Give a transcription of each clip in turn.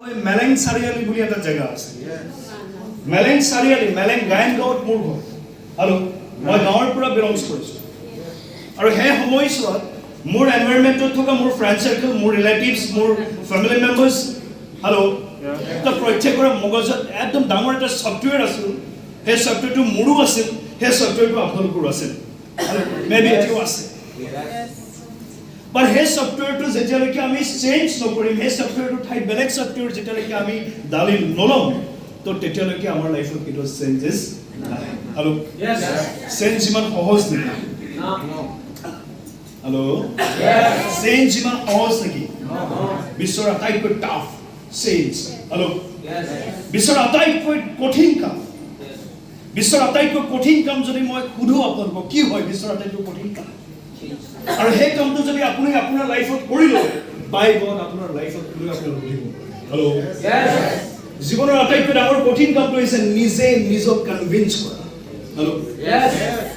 মেলেং চাৰিআলি বুলি এটা জেগা আছে মেলেং চাৰিআলি মেলেং গায়নগাঁৱত মোৰ ঘৰ আৰু মই গাঁৱৰ পৰা বিলংছ কৰিছোঁ আৰু সেই সময়ছোৱাত মোৰ এনভাইৰনমেণ্টত থকা মোৰ ফ্ৰেণ্ড চাৰ্কেল মোৰ ৰিলেটিভছ মোৰ ফেমিলি মেম্বাৰ্ছ আৰু এটা প্ৰত্যেকৰে মগজত একদম ডাঙৰ এটা ছফ্টৱেৰ আছিল সেই ছফ্টৱেৰটো মোৰো আছিল সেই ছফ্টৱেৰটো আপোনালোকৰো আছিল আৰু মেবি এতিয়াও আছে But हे सॉफ्टवेयर तो जेতিয়ালৈকে আমি চেঞ্জ নকৰিম हे সফটৱেৰটো ঠাই বেলেগ সফটৱেৰ যেতিয়ালৈকে আমি দালি নলম তো তেতিয়ালৈকে আমাৰ লাইফত কিটো চেঞ্জেস নাই হেল্ল यस চেঞ্জ ইমান সহজ নেকি হেল্ল यस চেঞ্জ ইমান সহজ নেকি বিশ্বৰ আটাইতকৈ টাফ চেঞ্জ হেল্ল यस বিশ্বৰ আটাইতকৈ কঠিন কাম বিশ্বৰ আটাইতকৈ কঠিন কাম যদি মই সুধো আপোনাক কি হয় বিশ্বৰ আটাইতকৈ কঠিন কাম আৰু সেই কামটো যদি আপুনি আপোনাৰ লাইফত কৰি লয় বাই গড আপোনাৰ লাইফত লৈ আপোনাৰ বুজিব হেল্ল यस জীৱনৰ আটাইতকৈ ডাঙৰ কঠিন কামটো হৈছে নিজে নিজক কনভিন্স কৰা হেল্ল यस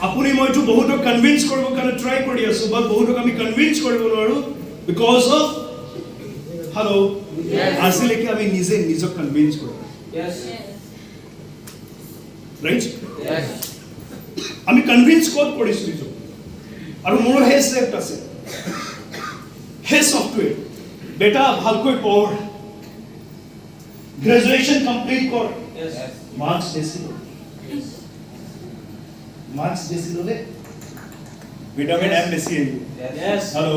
আপুনি মইতো বহুতক কনভিন্স কৰিব কাৰণে ট্ৰাই কৰি আছো বাট বহুতক আমি কনভিন্স কৰিব নোৱাৰো বিকজ অফ হেল্ল আজিলৈকে আমি নিজে নিজক কনভিন্স কৰোঁ यस ৰাইট यस আমি কনভিন্স ক'ত কৰিছো নিজক আৰু মোৰ হে সেট আছে হে সফটৱেৰ বেটা ভালকৈ পঢ় গ্ৰেজুৱেচন কমপ্লিট কৰ মাৰ্কস দিছিল ভিটামিন এম বেছি यस হেল্ল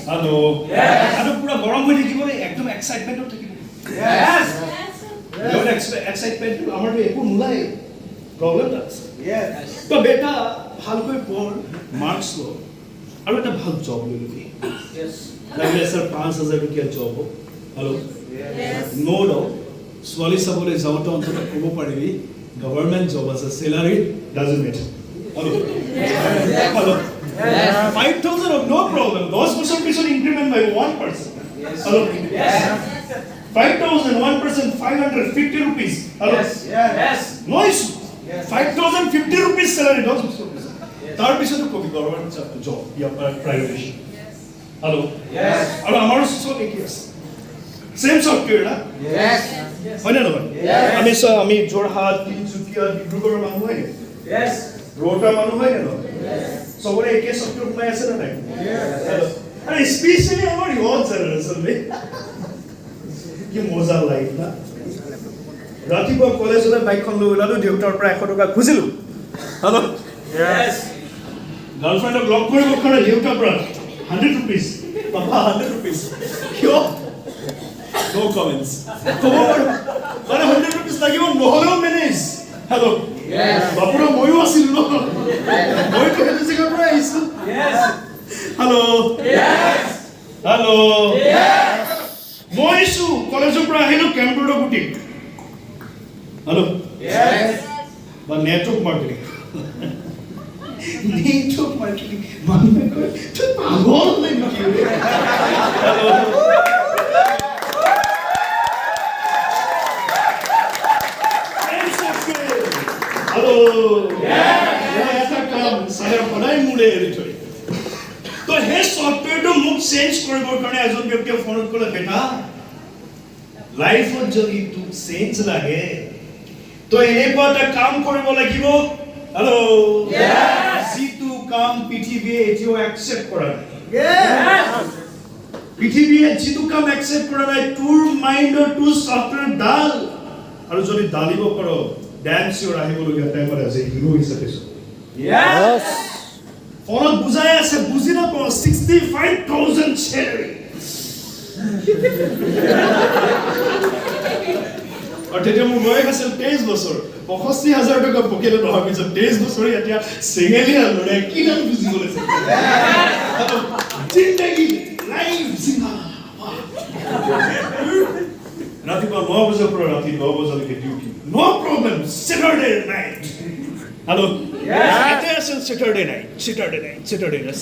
হেল্ল আৰু পুৰা গৰম হৈ থাকিব একদম এক্সাইটমেন্টত থাকিব यस your excitement আমাৰ একো নোলাই প্ৰবলেম আছে यस তো বেটা ভালকৈ পঢ় মাৰ্কস লো আৰু এটা ভাল জব লৈ লবি यस লাগিলে স্যাৰ 5000 টকা জব হেল্ল यस নো ডাউট সোৱালি সাবলে যাওঁতে অন্তত ক'ব পাৰিবি গভৰ্ণমেন্ট জব আছে স্যালাৰি doesn't matter hello 5000 of no problem 10 বছৰ পিছত increment by 1% hello yes 5000 1% 550 rupees hello yes no issue 5050 rupees salary 10 বছৰ তাৰ পিছতো কবি গভৰ্ণমেন্ট জব ইয়াৰ প্ৰাইভেট হেল্ল यस আৰু আমাৰ সব কি আছে সেম সফটৱেৰ না यस হয় না নহয় আমি জোৰহাট তিনচুকীয়া ডিব্ৰুগড়ৰ মানুহ হয় यस ৰোডৰ মানুহ হয় না সবৰে একে সফটৱেৰ সোমাই আছে না নাই यस আৰু স্পেশালি আমাৰ ইউথ জেনাৰেশ্যন কি মজা লাইফ না ৰাতিপুৱা কলেজলৈ বাইকখন লৈ ওলালো দেউতাৰ পৰা 100 টকা খুজিলো হেল্ল यस গাৰ্লফ্ৰেন্ডক লক কৰিব কাৰণে দেউতাৰ পৰা 100 rupees পাপা 100 rupees কিয় নো কমেন্টস ক'ব পাৰো মানে 100 rupees লাগিব নহলেও মেনেজ হেল্ল यस বাপুৰা ময়ো আছিল ন মইতো সেইটো জেগাৰ পৰা আহিছো yes hello yes hello yes মইছো কলেজৰ পৰা আহিলো কেম্পাছৰ গুটি হেল্ল यस বা নেটৱৰ্ক মাৰ্কেটিং नेटवर्क मार्केटिंग मन में कोई तो पागल नहीं निकले हेलो हेलो ऐसा काम सारे पढ़ाई मुड़े रिटोरी तो हे सॉफ्टवेयर तो मुख चेंज কৰিবৰ কাৰণে এজন ব্যক্তিয়ে ফোনত ক'লে বেটা লাইফত যদি তু চেঞ্জ লাগে তো এনেকুৱা এটা কাম কৰিব লাগিব हेलो यस জিতু কাম পৃথিৱীয়ে এতিয়াও একসেপ্ট কৰা নাই यस পৃথিৱীয়ে জিতু কাম একসেপ্ট কৰা নাই তোৰ মাইণ্ডৰ টু সফটৱেৰ ডাল আৰু যদি ডালিব কৰ ড্যান্স ইউৰ আহিবলগীয়া টাইমত আছে হিৰো হিচাপে यस ফোনত বুজাই আছে বুজি নাপাও 65000 চেলাৰি और তেতিয়া মোৰ বয়স আছিল 23 বছৰ 85000 টকা পকেটত ৰহাৰ পিছত 23 বছৰ এতিয়া সিঙ্গেলিয়া লৰে কি নাম বুজি গলেছে জিন্দগী লাইফ জিন্দা ৰাতিপুৱা 9 বজাৰ পৰা ৰাতি 9 বজালৈকে duty no problem Saturday night hello yes Saturday night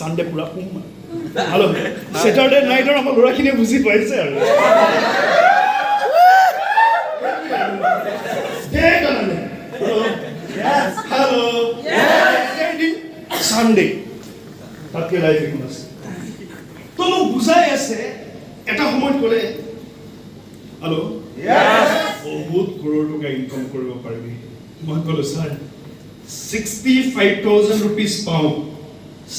Sunday পুৰা কুম হেল্ল স্যাটাৰডে নাইটৰ আমাৰ লৰাখিনি বুজি পাইছে আৰু Yes. Hello. Yes. Sunday. তাতকে লাইফ এখন আছে তো মোক বুজাই আছে এটা সময়ত ক'লে হেল্ল হেল্ল' বহুত কৰোৰ টকা ইনকাম কৰিব পাৰিবি মই ক'লো ছাৰ 65,000 rupees পাওঁ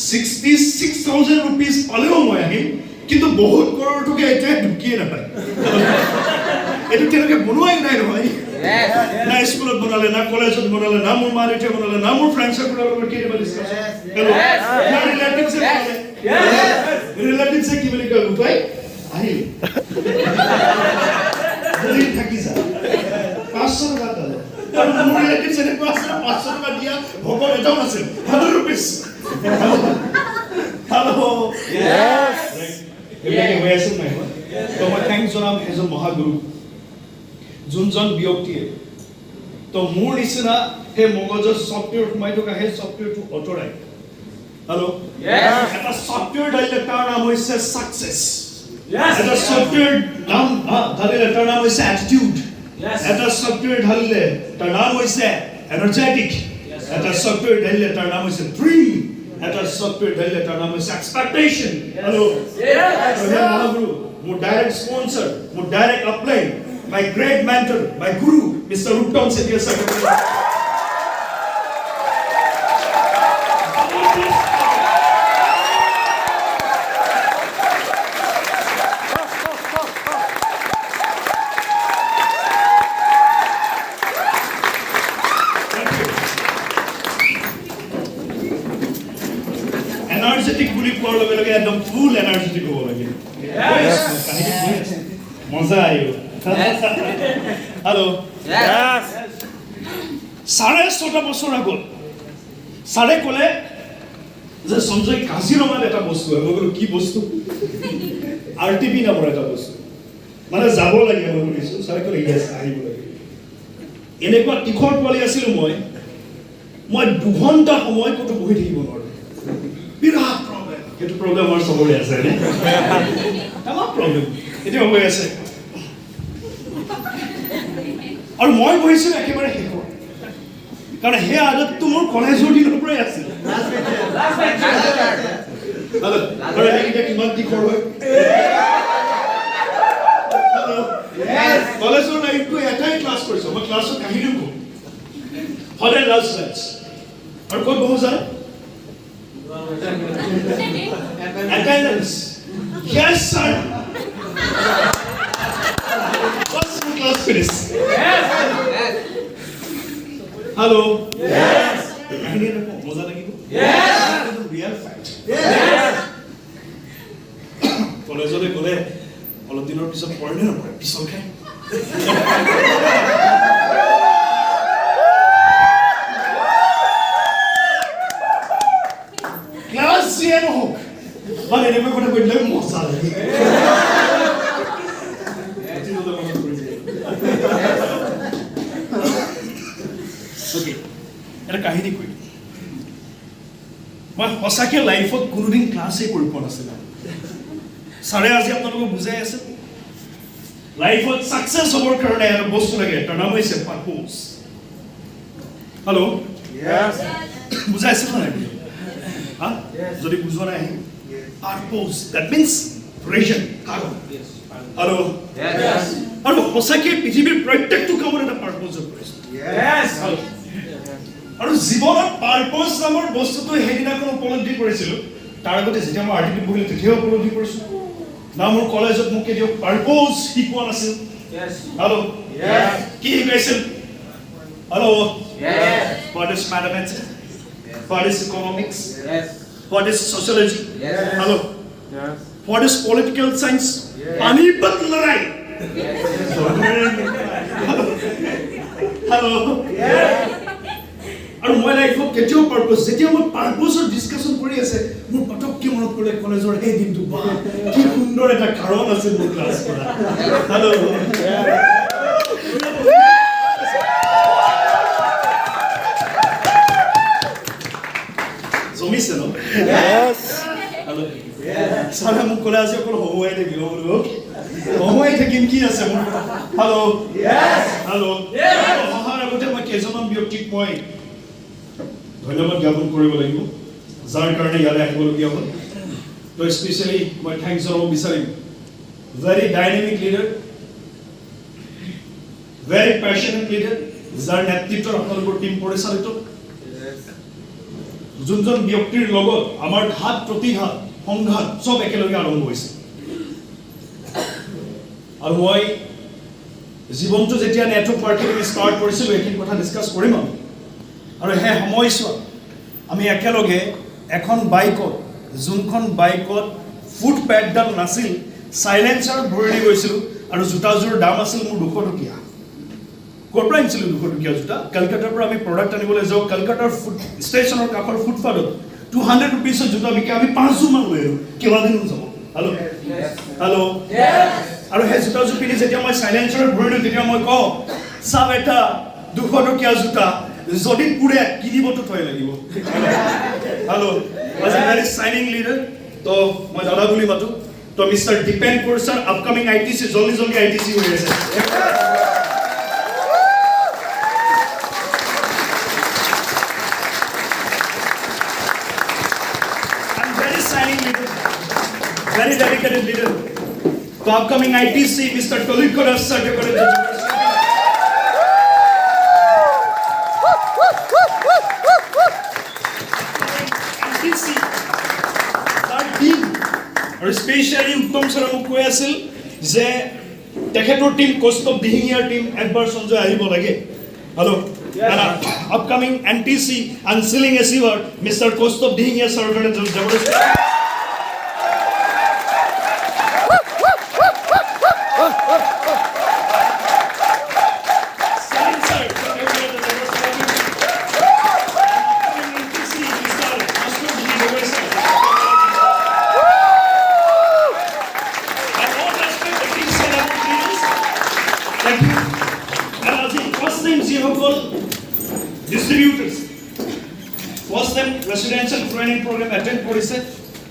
66,000 rupees পালেও মই আহিম কিন্তু বহুত কৰোৰ টকা এতিয়া ঢুকিয়ে নাপায় এইটো তেনেকৈ বনোৱাই নাই নহয় না স্কুলত বনালে না কলেজত বনালে না মোৰ মা দেউতাই বনালে না মোৰ ফ্ৰেণ্ডছৰ লগত কেতিয়াবা ডিছকাছ হেল্ল' না ৰিলেটিভছে বনালে ৰিলেটিভছে কি বুলি কয় উপায় আহিল যদি থাকি যা 500 টকা দালে আৰু মোৰ ৰিলেটিভছ এনেকুৱা আছে 500 টকা দিয়া ভগৰ এটাও নাছিল 100 rupees হেল্ল' এইবিলাকে হৈ আছে নাই তো মই থেংক জনাম এজন মহাগুৰু যোনজন ব্যক্তিয়ে তো মোৰ নিচিনা সেই মগজৰ ছফ্টৱেৰ সোমাই থকা সেই ছফ্টৱেৰটো অঁতৰাই হেল্ল' এটা ছফ্টৱেৰ ঢালিলে তাৰ নাম হৈছে ছাকচেছ এটা ছফ্টৱেৰ নাম ঢালিলে তাৰ নাম হৈছে এটিটিউড এটা ছফ্টৱেৰ ঢালিলে তাৰ নাম হৈছে এনাৰ্জেটিক এটা ছফ্টৱেৰ ঢালিলে তাৰ নাম হৈছে ড্ৰিম এটা ছফ্টৱেৰ ঢালিলে তাৰ নাম হৈছে এক্সপেক্টেশ্যন হেল্ল' মহাগুৰু মোৰ ডাইৰেক্ট স্পন্সৰ মোৰ direct upline my great mentor, my guru, Mr. Uttam Sethi sir. Energetic বুলি কোৱাৰ লগে লগে একদম ফুল এনাৰ্জেটিক হ'ব লাগে মজা আহিব হেল্ল' চাৰে 6টা বছৰ আগত চাৰে ক'লে যে সঞ্জয় কাজিৰঙাত এটা বস্তু হয় মই ক'লো কি বস্তু RTP নামৰ এটা বস্তু মানে যাব লাগে মই শুনিছোঁ চাৰে ক'লে ইয়েছ আহিব লাগে এনেকুৱা তীখৰ পোৱালি আছিলোঁ মই 2 ঘণ্টা সময় ক'তো বহি থাকিব নোৱাৰোঁ বিৰাট প্ৰব্লেম সেইটো প্ৰব্লেম আমাৰ চবৰে আছে তামাম প্ৰব্লেম এতিয়া হৈ আছে আৰু মই বহিছিলোঁ একেবাৰে শেষত কাৰণ সেই আদতটো মোৰ কলেজৰ দিনৰ পৰাই আছিল আৰু এইকেইটা কিমান দিশৰ হয় কলেজৰ লাইফটো এটাই ক্লাছ কৰিছোঁ মই ক্লাছত কাহিনীও কওঁ সদায় লাষ্ট বেঞ্চ আৰু ক'ত বহো sir attendance yes sir what's the class finish hello yes kahini rakho moza lagibo yes this is real fact yes college ore gole অলপ দিনৰ পিছত পঢ়িলে না পঢ়ে পিছল খায় ক্লাছ জিয়ানো হোক মানে এনেকৈ কথা কৈ দিলে মজা লাগে ওকে এটা কাহিনী কৈ মই সঁচাকৈ লাইফত কোনোদিন ক্লাছেই কৰি পোৱা নাছিলোঁ ছাৰে আজি আপোনালোকক বুজাই আছে লাইফত ছাকচেছ হ'বৰ কাৰণে এটা বস্তু লাগে তাৰ নাম হৈছে পাৰপ'জ হেল্ল' বুজাইছে নাই যদি বুজোৱা নাই পাৰপ'জ দেট মিনছ ৰিজন কাৰণ আৰু আৰু সঁচাকৈ পৃথিৱীৰ প্ৰত্যেকটো কামৰ এটা পাৰপ'জৰ প্ৰয়োজন আৰু জীৱনত পাৰপ'জ নামৰ বস্তুটো সেইদিনাখন উপলব্ধি কৰিছিলোঁ তাৰ আগতে যেতিয়া মই RTP বহিলোঁ তেতিয়াও উপলব্ধি কৰিছোঁ না মোৰ কলেজত মোক কেতিয়াও পাৰপ'জ শিকোৱা নাছিল হেল্ল' কি শিকাইছিল hello' what is mathematics what is economics what is sociology hello what is political science panipat larai hello আৰু মই লাইফত কেতিয়াও পাৰপ'জ যেতিয়া মই পাৰপ'জৰ ডিছকাশ্যন কৰি আছে মোৰ পটককৈ মনত পৰে কলেজৰ সেই দিনটো বা কি সুন্দৰ এটা কাৰণ আছিল মোৰ ক্লাছ কৰা হেল্ল' জমিছে ন ছাৰে মোক ক'লে আজি অকল হমুৱাই থাকিব বোলো হমুৱাই থাকিম কি আছে মোৰ হেল্ল' হেল্ল' অহাৰ আগতে মই কেইজনমান ব্যক্তিক মই ধন্যবাদ জ্ঞাপন কৰিব লাগিব যাৰ কাৰণে ইয়ালৈ আহিবলগীয়া হ'ল তো স্পেচিয়েলি মই থেংকছ জনাব বিচাৰিম very dynamic leader very passionate leader, যাৰ নেতৃত্বত আপোনালোকৰ টিম পৰিচালিত যোনজন ব্যক্তিৰ লগত আমাৰ ঘাত প্ৰতিঘাত সংঘাত সব একেলগে আৰম্ভ হৈছে আৰু মই জীৱনটো যেতিয়া নেটৱৰ্ক মাৰ্কেটিং ষ্টাৰ্ট কৰিছিলোঁ এইখিনি কথা ডিছকাছ কৰিম আৰু সেই সময়ছোৱাত আমি একেলগে এখন বাইকত যোনখন বাইকত ফুট পেডডাল নাছিল সাইলেন্সাৰত ভৰি দি গৈছিলোঁ আৰু জোতাযোৰ দাম আছিল মোৰ 200 টকীয়া ক'ৰ পৰা আনিছিলোঁ 200 টকীয়া জোতা কলকাতাৰ পৰা আমি প্ৰডাক্ট আনিবলৈ যাওঁ কলকাতাৰ ফুট ষ্টেচনৰ কাষৰ ফুটপাথত 200 ৰুপিছৰ জোতা বিকি আমি 5 মান লৈ আহিলোঁ কেইবাদিনো যাব হেল্ল' হেল্ল' আৰু সেই জোতাযোৰ পিন্ধি যেতিয়া মই সাইলেন্সাৰত ভৰি দিওঁ তেতিয়া মই কওঁ চাব এটা 200 টকীয়া জোতা যদি পুৰে কিনিবতো থৈ লাগিব hello' was a very shining leader তো মই দাদা বুলি মাতো তো মিস্টাৰ ডিপেন কোৰ্ছৰ আপকামিং আইটিসি জলদি আইটিসি হৈ আছে I'm very shining leader very dedicated leader তো আপকামিং আইটিসি মিস্টার টলিকোডাস স্যার করে আৰু স্পেশালি উত্তম ছাৰে মোক কৈ আছিল যে তেখেতৰ টিম কষ্ট অফ দিহিঙীয়াৰ টিম একবাৰ সঞ্জয় আহিব লাগে হেল্ল' আপকামিং এনটিসি আনসিলিং এচিভাৰ মিষ্টাৰ কষ্ট অফ দিহিঙীয়া ছাৰৰ কাৰণে জবৰদস্ত distributors first time residential training program attend करिसे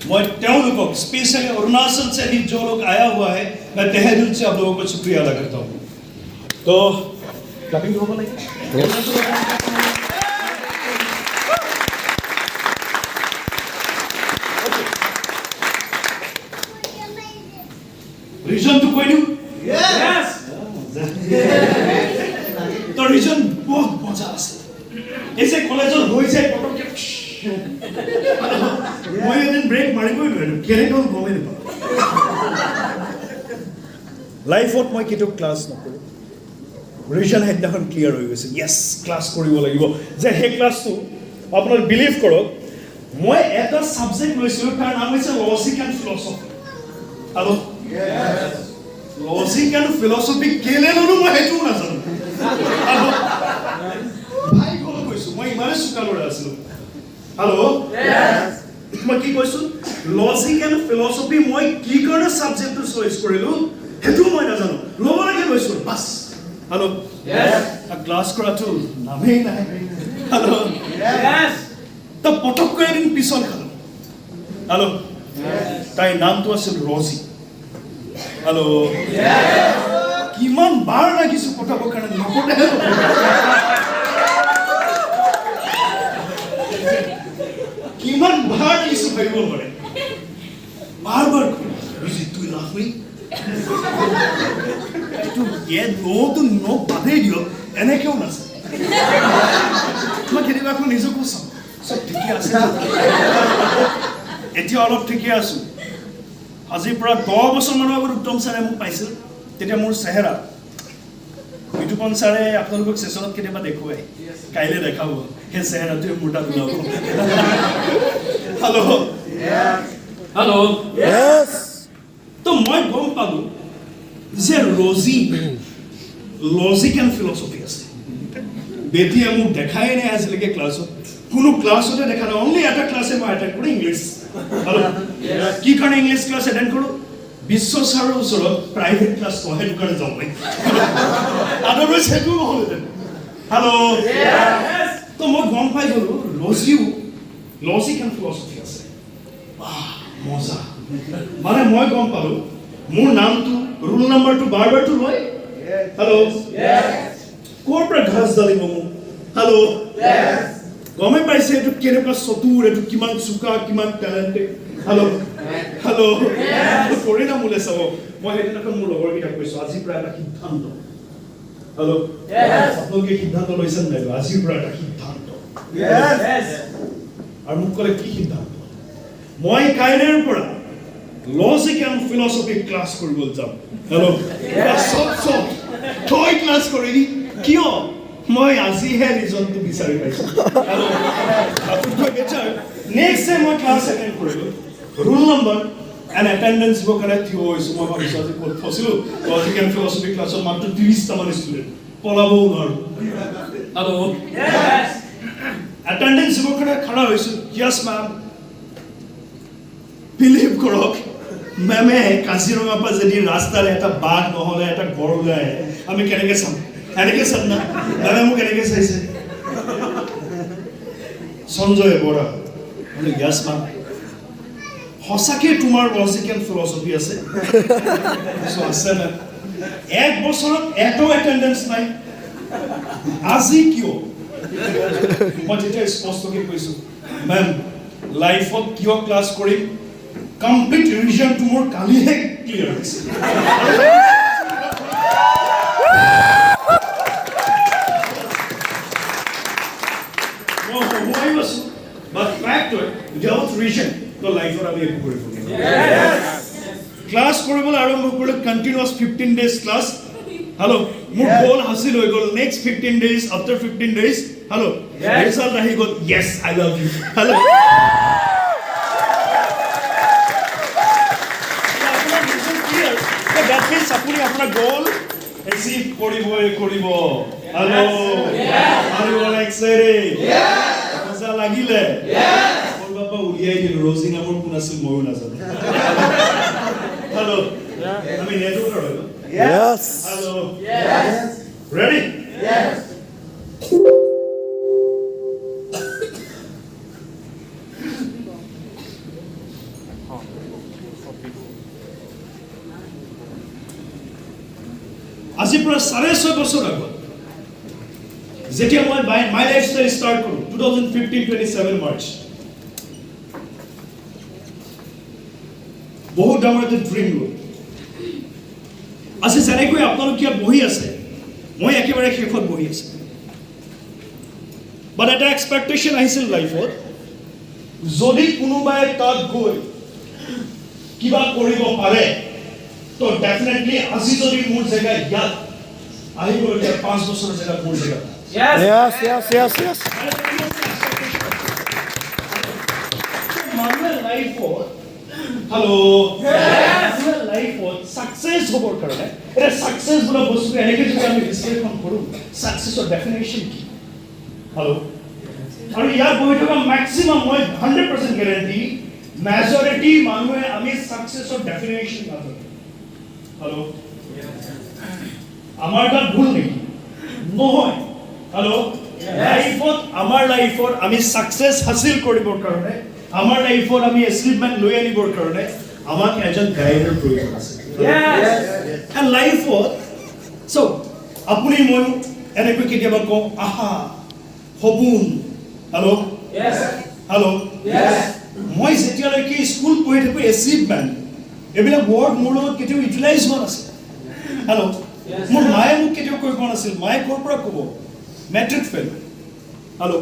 मैं তেওঁলোকক स्पेशली अरुणाचल से भी जो लोग आया हुआ है मैं तहे दिल से आप लोगों को शुक्रिया अदा करता हूं तो क्लैपिंग होगा नहीं रीजन तो कोई नहीं यस तो रीजन बहुत मजा আছে ऐसे कॉलेजर হৈ যায় পটকে মই এদিন ব্ৰেক মাৰিবই নোৱাৰিলো কেনেকৈ গমে নাপাওঁ লাইফত মই কিটো ক্লাছ নকৰো ৰিজন হেডখন ক্লিয়াৰ হৈ গৈছে ইয়েস ক্লাছ কৰিব লাগিব যে হে ক্লাছটো আপোনাক বিলিভ কৰক মই এটা সাবজেক্ট লৈছিলো তাৰ নাম হৈছে লজিক এণ্ড ফিলসফি আৰু লজিক এণ্ড ফিলসফি কেলে ললো মই হেতু নাজানো ভাই কোন কৈছো মই ইমানে সুকালৰা আছিলো হেল্ল' यस মই কি কৈছো লজিক এণ্ড ফিলসফি মই কি কাৰণে সাবজেক্টটো চইচ কৰিলো হেতু মই নাজানো ল'ব লাগে কৈছো বাস হেল্ল' यस ক্লাছ কৰাটো নামেই নাই হেল্ল' यस তো পটককৈ এদিন পিছল খালো হেল্ল' তাই নামটো আছিল ৰজি হেল্ল' কিমান বাৰ লাগিছো পটাবৰ কাৰণে নপটে কিমান বাৰ লাগিছো ভাবিব নোৱাৰে বাৰ বাৰ ৰজি তুই লাভই তো ये नो বাদেই দিও এনেকেও নাছে মই কেতিয়াবা আকৌ নিজকো চাম সব ঠিকে আছে এতিয়া অলপ ঠিকে আছো আজিৰ পৰা 10 বছৰ মানৰ আগত উত্তম ছাৰে মোক পাইছিল তেতিয়া মোৰ চেহেৰা বিটুপন ছাৰে আপোনালোকক সেশনত কেতিয়াবা দেখুৱাই কাইলে দেখাব সেই চেহেৰাটো মোটা ওলাব হেল্ল' হেল্ল' यस তো মই গম পালো যে ৰজি লজিক এণ্ড ফিলসফি আছে বেটিয়ে মোক দেখাই নাই আজিলৈকে ক্লাছত কোনো ক্লাছতে দেখা নাই অনলি এটা ক্লাছে মই এটেণ্ড কৰোঁ ইংলিছ কি কাৰণে ইংলিছ ক্লাছ এটেণ্ড কৰোঁ বিশ্ব ছাৰৰ ওচৰত প্ৰাইভেট ক্লাছ পঢ়াই দোকানে যাওঁ মই আদাৰৱাইজ সেইটো নহ'লেহেঁতেন হেল্ল' তো মই গম পাই গ'লো লজিও লজিক এণ্ড ফিলসফি আছে মজা মানে মই গম পালো মোৰ নামটো ৰোল নাম্বাৰটো বাৰবাৰটো লয় হেল্ল' ক'ৰ পৰা ঘাস ডালিব মোক হেল্ল' গমে পাইছে এইটো কেনেকুৱা চতুৰ এইটো কিমান চোকা কিমান টেলেণ্টেড হেল্ল' হেল্ল' কৰি না মোলে চাব মই সেইদিনাখন মোৰ লগৰকেইটাক কৈছো আজিৰ পৰা এটা সিদ্ধান্ত হেল্ল' আপোনালোকে সিদ্ধান্ত লৈছেন নাই আজিৰ পৰা এটা সিদ্ধান্ত আৰু মোক ক'লে কি সিদ্ধান্ত মই কাইলৈৰ পৰা লজিক এণ্ড ফিলচফি ক্লাছ কৰিবলৈ যাম হেল্ল' চব তই ক্লাছ কৰিবি কিয় মই আজিহে ৰিজনটো বিচাৰি পাইছোঁ নেক্সট টাইম মই ক্লাছ এটেণ্ড কৰিলোঁ ৰুল নম্বৰ এণ্ড এটেণ্ডেঞ্চ দিব কাৰণে থিয় হৈছোঁ মই ভাবিছোঁ আজি ক'ত ফচিলোঁ লজিক এণ্ড ফিলচফি ক্লাছত মাত্ৰ 30টামান ষ্টুডেণ্ট পলাবও নোৱাৰোঁ আৰু এটেণ্ডেঞ্চ দিব কাৰণে খাৰা হৈছোঁ য়েছ মেম বিলিভ কৰক মেমে কাজিৰঙাৰ পৰা যদি ৰাস্তাৰে এটা বাঘ নহ'লে এটা গড় ওলাই আমি কেনেকৈ চাম এনেকৈ চাম না মেমে মোক এনেকৈ চাইছে সঞ্জয় বৰা য়েছ মেম সঁচাকে তোমাৰ লজিক এণ্ড ফিলচফি আছে আছে মেম এক বছৰত এটাও এটেণ্ডেঞ্চ নাই আজি কিয় মই যেতিয়া স্পষ্টকৈ কৈছোঁ মেম লাইফত কিয় ক্লাছ কৰিম কমপ্লিট ৰিভিজনটো মোৰ কালিহে ক্লিয়াৰ হৈছে মই সময় আছোঁ বাট ফেক্ট হয় উইদাউট ৰিভিজন তো লাইফত আমি একো কৰিব নোৱাৰোঁ ক্লাছ কৰিবলৈ আৰম্ভ কৰিলোঁ কণ্টিনিউৱাছ 15 ডেজ ক্লাছ হেল্ল' মোৰ গ'ল হাসিল হৈ গ'ল next 15 days after 15 days hello' result আহি গ'ল yes I love you hello' that means apuni apna goal achieve koribo hello are you all excited maza lagile mon baba uliyai dil rosing amor kunasil moyo na jane hello ami neto karo Yes. hello yes ready Yes. আজিৰ পৰা 6.5 বছৰ আগত যেতিয়া মই মাই lifestyle start কৰোঁ 2015-27 March বহুত ডাঙৰ এটা ড্ৰিম লৈ আজি যেনেকৈ আপোনালোক ইয়াত বহি আছে মই একেবাৰে শেষত বহি আছোঁ বাট এটা এক্সপেক্টেশ্যন আহিছিল লাইফত যদি কোনোবাই তাত গৈ কিবা কৰিব পাৰে তো ডেফিনেটলি আজি যদি মোৰ জেগা ইয়াত আহিবলগীয়া 5 বছৰৰ জেগাত মোৰ জেগা Yes. মানুহে লাইফত হেল্ল' মানুহে লাইফত ছাকচেছ হ'বৰ কাৰণে এটা ছাকচেছ বোলা বস্তু এনেকৈ যদি আমি বিশ্লেষণ কৰোঁ ছাকচেছৰ ডেফিনেশ্যন কি হেল্ল' আৰু ইয়াত বহি থকা মেক্সিমাম মই 100% গেৰেণ্টি মেজৰিটি মানুহে আমি ছাকচেছৰ ডেফিনেশ্যন নাজানো হেল্ল' আমাৰ তাত ভুল নেকি নহয় হেল্ল' লাইফত আমাৰ লাইফত আমি ছাকচেছ হাসিল কৰিবৰ কাৰণে আমাৰ লাইফত আমি এচিভমেণ্ট লৈ আনিবৰ কাৰণে আমাক এজন গাইডৰ প্ৰয়োজন আছে এণ্ড লাইফত চ' আপুনি মই এনেকৈ কেতিয়াবা কওঁ আহা সপোন হেল্ল' হেল্ল' মই যেতিয়ালৈকে স্কুল পঢ়ি থাকোঁ এচিভমেণ্ট এইবিলাক ৱৰ্ড মোৰ লগত কেতিয়াও ইউটিলাইজ হোৱা নাছিল হেল্ল' মোৰ মায়ে মোক কেতিয়াও কৈ পোৱা নাছিল মায়ে ক'ৰ পৰা ক'ব মেট্ৰিক ফেইল হেল্ল'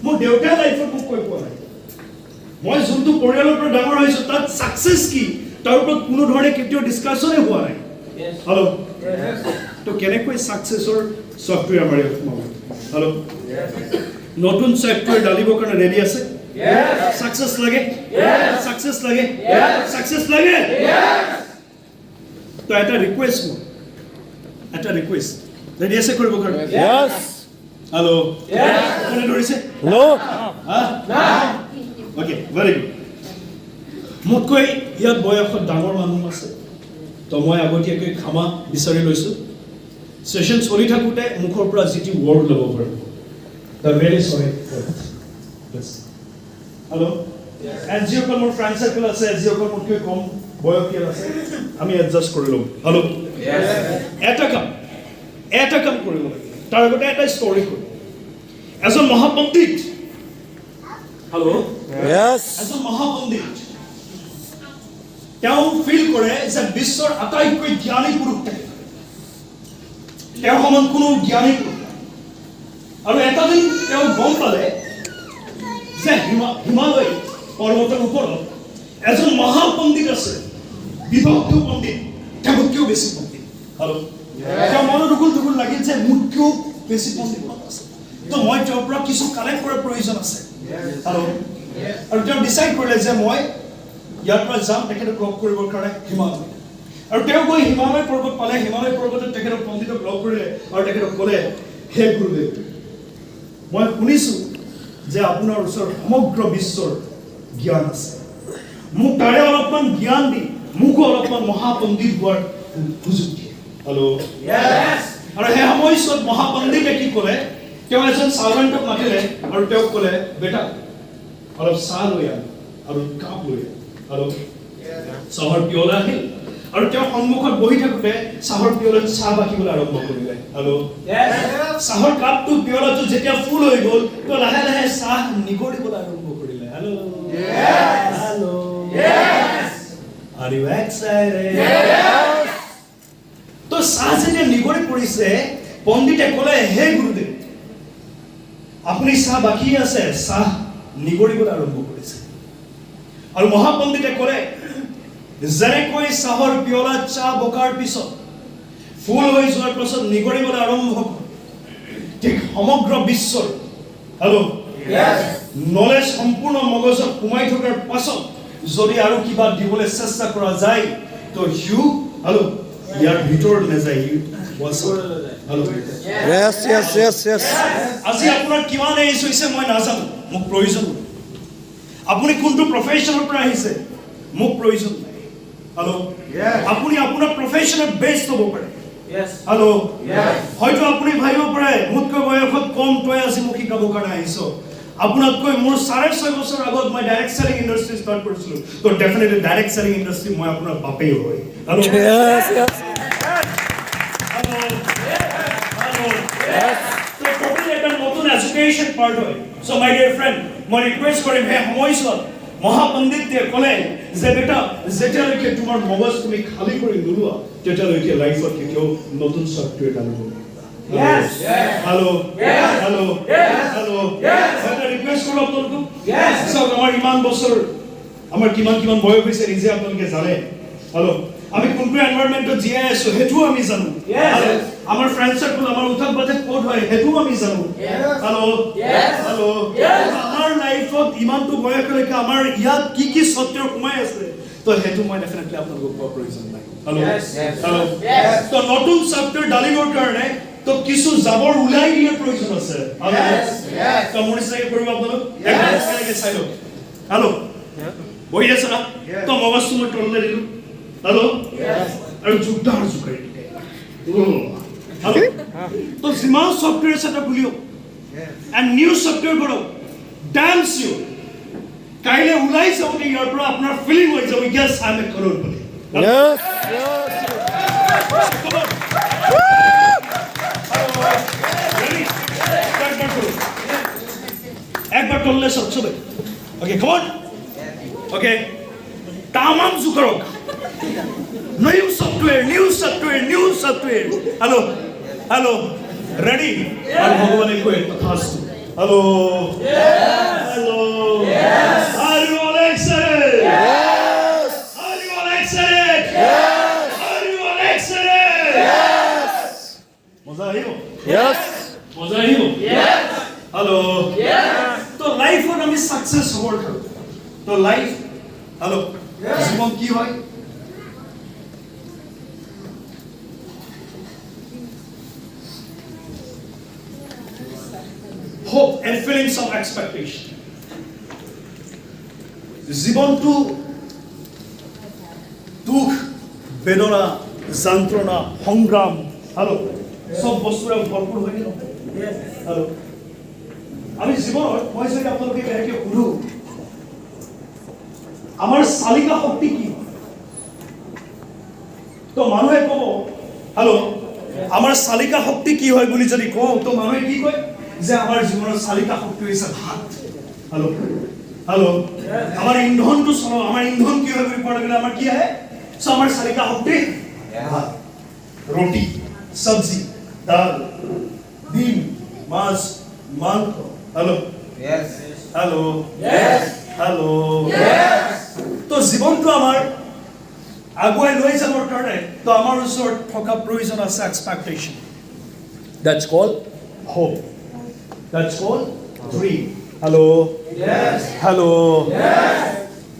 মোৰ দেউতাৰ লাইফত মোক কৈ পোৱা নাই মই যোনটো পৰিয়ালৰ পৰা ডাঙৰ হৈছোঁ তাত ছাকচেছ কি তাৰ ওপৰত কোনো ধৰণে কেতিয়াও ডিছকাশ্যনে হোৱা নাই হেল্ল' তো কেনেকৈ ছাকচেছৰ ছফ্টৱেৰ আমাৰ ইয়াত সোমাব হেল্ল' নতুন ছফ্টৱেৰ ডালিবৰ কাৰণে ৰেডি আছে ছাকচেছ লাগে ছাকচেছ লাগে ছাকচেছ লাগে তো এটা ৰিকুৱেষ্ট মোৰ এটা ৰিকুৱেষ্ট ৰেডি আছে কৰিব কাৰণে Yes. হেল্ল' কোনে ধৰিছে No. অ'কে ভেৰি গুড মোতকৈ ইয়াত বয়সত ডাঙৰ মানুহ আছে তো মই আগতীয়াকৈ ক্ষমা বিচাৰি লৈছোঁ ছেশ্যন চলি থাকোঁতে মুখৰ পৰা যিটো ৱৰ্ড ল'ব পাৰোঁ দ্য ভেৰি চৰি হেল্ল' এণ্ড যিসকল মোৰ ফ্ৰেণ্ড চাৰ্কেল আছে যিসকল মোতকৈ কম বয়সীয়াল আছে আমি এডজাষ্ট কৰি ল'ম হেল্ল' এটা কাম কৰিব লাগে তাৰ আগতে এটা ষ্টৰি কৰোঁ এজন মহাপণ্ডিত হেল্ল' Yes. এজন মহাপণ্ডিত তেওঁ ফিল কৰে যে বিশ্বৰ আটাইতকৈ জ্ঞানী পুৰুষ থাকে তেওঁৰ সমান কোনো জ্ঞানী আৰু এটা দিন তেওঁ গম পালে যে হিমালয় পৰ্বতৰ ওপৰত এজন মহাপণ্ডিত আছে, বিভক্ত পণ্ডিত, তেওঁতকৈও বেছি পণ্ডিত। আৰু তেওঁ মনত দুগুল লাগিল যে মোতকৈও বেছি পণ্ডিত আছে, তো মই তেওঁৰ পৰা কিছু কালেক্ট কৰাৰ প্ৰয়োজন আছে। আৰু তেওঁ ডিচাইড কৰিলে যে মই ইয়াৰ পৰা যাম তেখেতক লগ কৰিবৰ কাৰণে হিমালয়। আৰু তেওঁ গৈ হিমালয় পৰ্বত পালে, হিমালয় পৰ্বতত তেখেতক পণ্ডিতক লগ কৰিলে আৰু তেখেতক ক'লে, হে গুৰুদেৱ, মই শুনিছোঁ যে আপোনাৰ ওচৰত সমগ্ৰ বিশ্বৰ জ্ঞান আছে, মোক তাৰে অলপমান জ্ঞান দি মোকো অলপমান মহাপণ্ডিত হোৱাৰ সুযোগ দিয়ে। আৰু সেই সময়ছোৱাত মহাপণ্ডিতে কি ক'লে, তেওঁ এজন চাৰ্ভেণ্টক মাতিলে আৰু তেওঁক ক'লে, বেটা অলপ চাহ লৈ আন আৰু কাপ লৈ আন। আৰু চাহৰ পিয়লা আহিল আৰু তেওঁ সন্মুখত বহি থাকোঁতে চাহৰ পিয়লাত চাহ বাকিবলৈ আৰম্ভ কৰিলে। আৰু চাহৰ কাপটো পিয়লাটো যেতিয়া ফুল হৈ গ'ল, তো লাহে লাহে চাহ নিগৰিবলৈ আৰম্ভ কৰিলে। Are you excited? তো চাহ যেতিয়া নিগৰি পৰিছে, পণ্ডিতে ক'লে, হে গুৰুদেৱ, আপুনি চাহ বাকী আছে, চাহ নিগৰিবলৈ আৰম্ভ কৰিছে। আৰু মহাপণ্ডিতে ক'লে, যেনেকৈ চাহৰ পিয়লাত চাহ বকাৰ পিছত ফুল হৈ যোৱাৰ পাছত নিগৰিবলৈ আৰম্ভ কৰে, ঠিক সমগ্ৰ বিশ্বৰ নলেজ সম্পূৰ্ণ মগজত সোমাই থকাৰ পাছত যদি আৰু কিবা দিবলৈ চেষ্টা কৰা যায়, তো সিও ইয়াৰ ভিতৰত নাযায়, আজি আপোনাৰ কিমান এজ হৈছে মই নাজানো, মোক প্ৰয়োজন নাই। আপুনি কোনটো প্ৰফেশ্যনৰ পৰা আহিছে, মোক প্ৰয়োজন নাই। আপুনি আপোনাৰ প্ৰফেশ্যনত বেষ্ট হ'ব পাৰে। হয়তো আপুনি ভাবিব পাৰে মোতকৈ বয়সত কম, তই আজি মোক শিকাবৰ কাৰণে আহিছ। আপোনাতকৈ মোৰ 6.5 বছৰ আগত মই ডাইৰেক্ট চেলিং ইণ্ডাষ্ট্ৰী ষ্টাৰ্ট কৰিছিলোঁ, তো ডেফিনেটলি ডাইৰেক্ট চেলিং ইণ্ডাষ্ট্ৰী মই আপোনাৰ বাপেই হয়। এটা নতুন এডুকেশ্যন পাৰ্ট হয়। চ' মাই ডিয়াৰ ফ্ৰেণ্ড, মই ৰিকুৱেষ্ট কৰিম, সেই সময়ছোৱাত মহাপণ্ডিতে ক'লে যে বেটা, যেতিয়ালৈকে তোমাৰ মগজ তুমি খালী কৰি নোলোৱা, তেতিয়ালৈকে লাইফত কেতিয়াও নতুন ছফ্টৱেৰ আনিব নোৱাৰিবা। ৰিকুৱেষ্ট কৰোঁ আপোনালোকক, চাওক আমাৰ ইমান বছৰ, আমাৰ কিমান বয়স হৈছে নিজে আপোনালোকে জানে। আমি কোনটো এনভাইৰনমেণ্টত জীয়াই আছো সেইটোও আমি জানো। আমাৰ ফ্ৰেণ্ড চাৰ্কল, আমাৰ উঠক বাজেট ক'ত হয় সেইটোও আমি জানো। আমাৰ লাইফত ইমানটো বয়সলৈকে আমাৰ ইয়াত কি কি সত্য সোমাই আছে, তো সেইটো মই ডেফিনেটলি আপোনালোকক কোৱাৰ প্ৰয়োজন নাই। তো নতুন সত্য ডালিবৰ কাৰণে তো কিছু জাবৰ ওলাই দিয়াৰ প্ৰয়োজন আছে। তো মোৰ নিচিনাকৈ কৰিব আপোনালোক, একেলগে চাই লওক। বহি আছে না, তো মগজটো মই তললৈ দিলোঁ। আৰু যোগদাৰ জোকাৰি তো যিমান ছফ্টৱেৰ চেটআপ উলিয়াওক এণ্ড নিউ ছফ্টৱেৰ কৰক, ডেম চিয়ৰ কাইলৈ ওলাই যাওঁতে ইয়াৰ পৰা আপোনাৰ ফিলিং হৈ যাব, yes I M A Crorepati. একবাৰ তললৈ চাওক চবে। Okay, come on. অ'কে, তামাম জোকাৰক। New software. Hello. Ready? And Bhagavan ko pathastu. Hello. Hello. Are you all excited? Yes. Are you all excited? Yes. Are you all excited? Yes. Maza ahibo? Yes. Maza ahibo? Yes. Hello. Yes. So life on ami success hobor karo. So life. Hello. Jibon ki hoy? Hope and feelings of expectation. জীবনটো দুখ, বেদনা, যন্ত্ৰণা, সংগ্ৰাম, সব বস্তুৰে ভৰপূৰ হৈ গ'ল। আমি জীৱনত, মই যদি আপোনালোকে কেনেকৈ সুধো, আমাৰ চালিকা শক্তি কি? তো মানুহে ক'ব, আমাৰ চালিকা শক্তি কি হয় বুলি যদি কওঁ, তো মানুহে কি কয় যে আমাৰ জীৱনৰ চালিকা শক্তি হৈছে ভাত। আমাৰ ইন্ধনটো চলাও, আমাৰ ইন্ধন কি হয় বুলি কোৱাৰ লগে আমাৰ কি আহে? আমাৰ চালিকা শক্তি ভাত, ৰুটি, চব্জি, ডাল, ডিম, মাছ, মাংস। হেল্ল' হেল্ল' হেল্ল' তো জীৱনটো আমাৰ আগুৱাই লৈ যাবৰ কাৰণে তো আমাৰ ওচৰত থকা প্ৰয়োজন আছে expectation. That's called hope. That's called dream. Hello? Yes. Hello? Yes.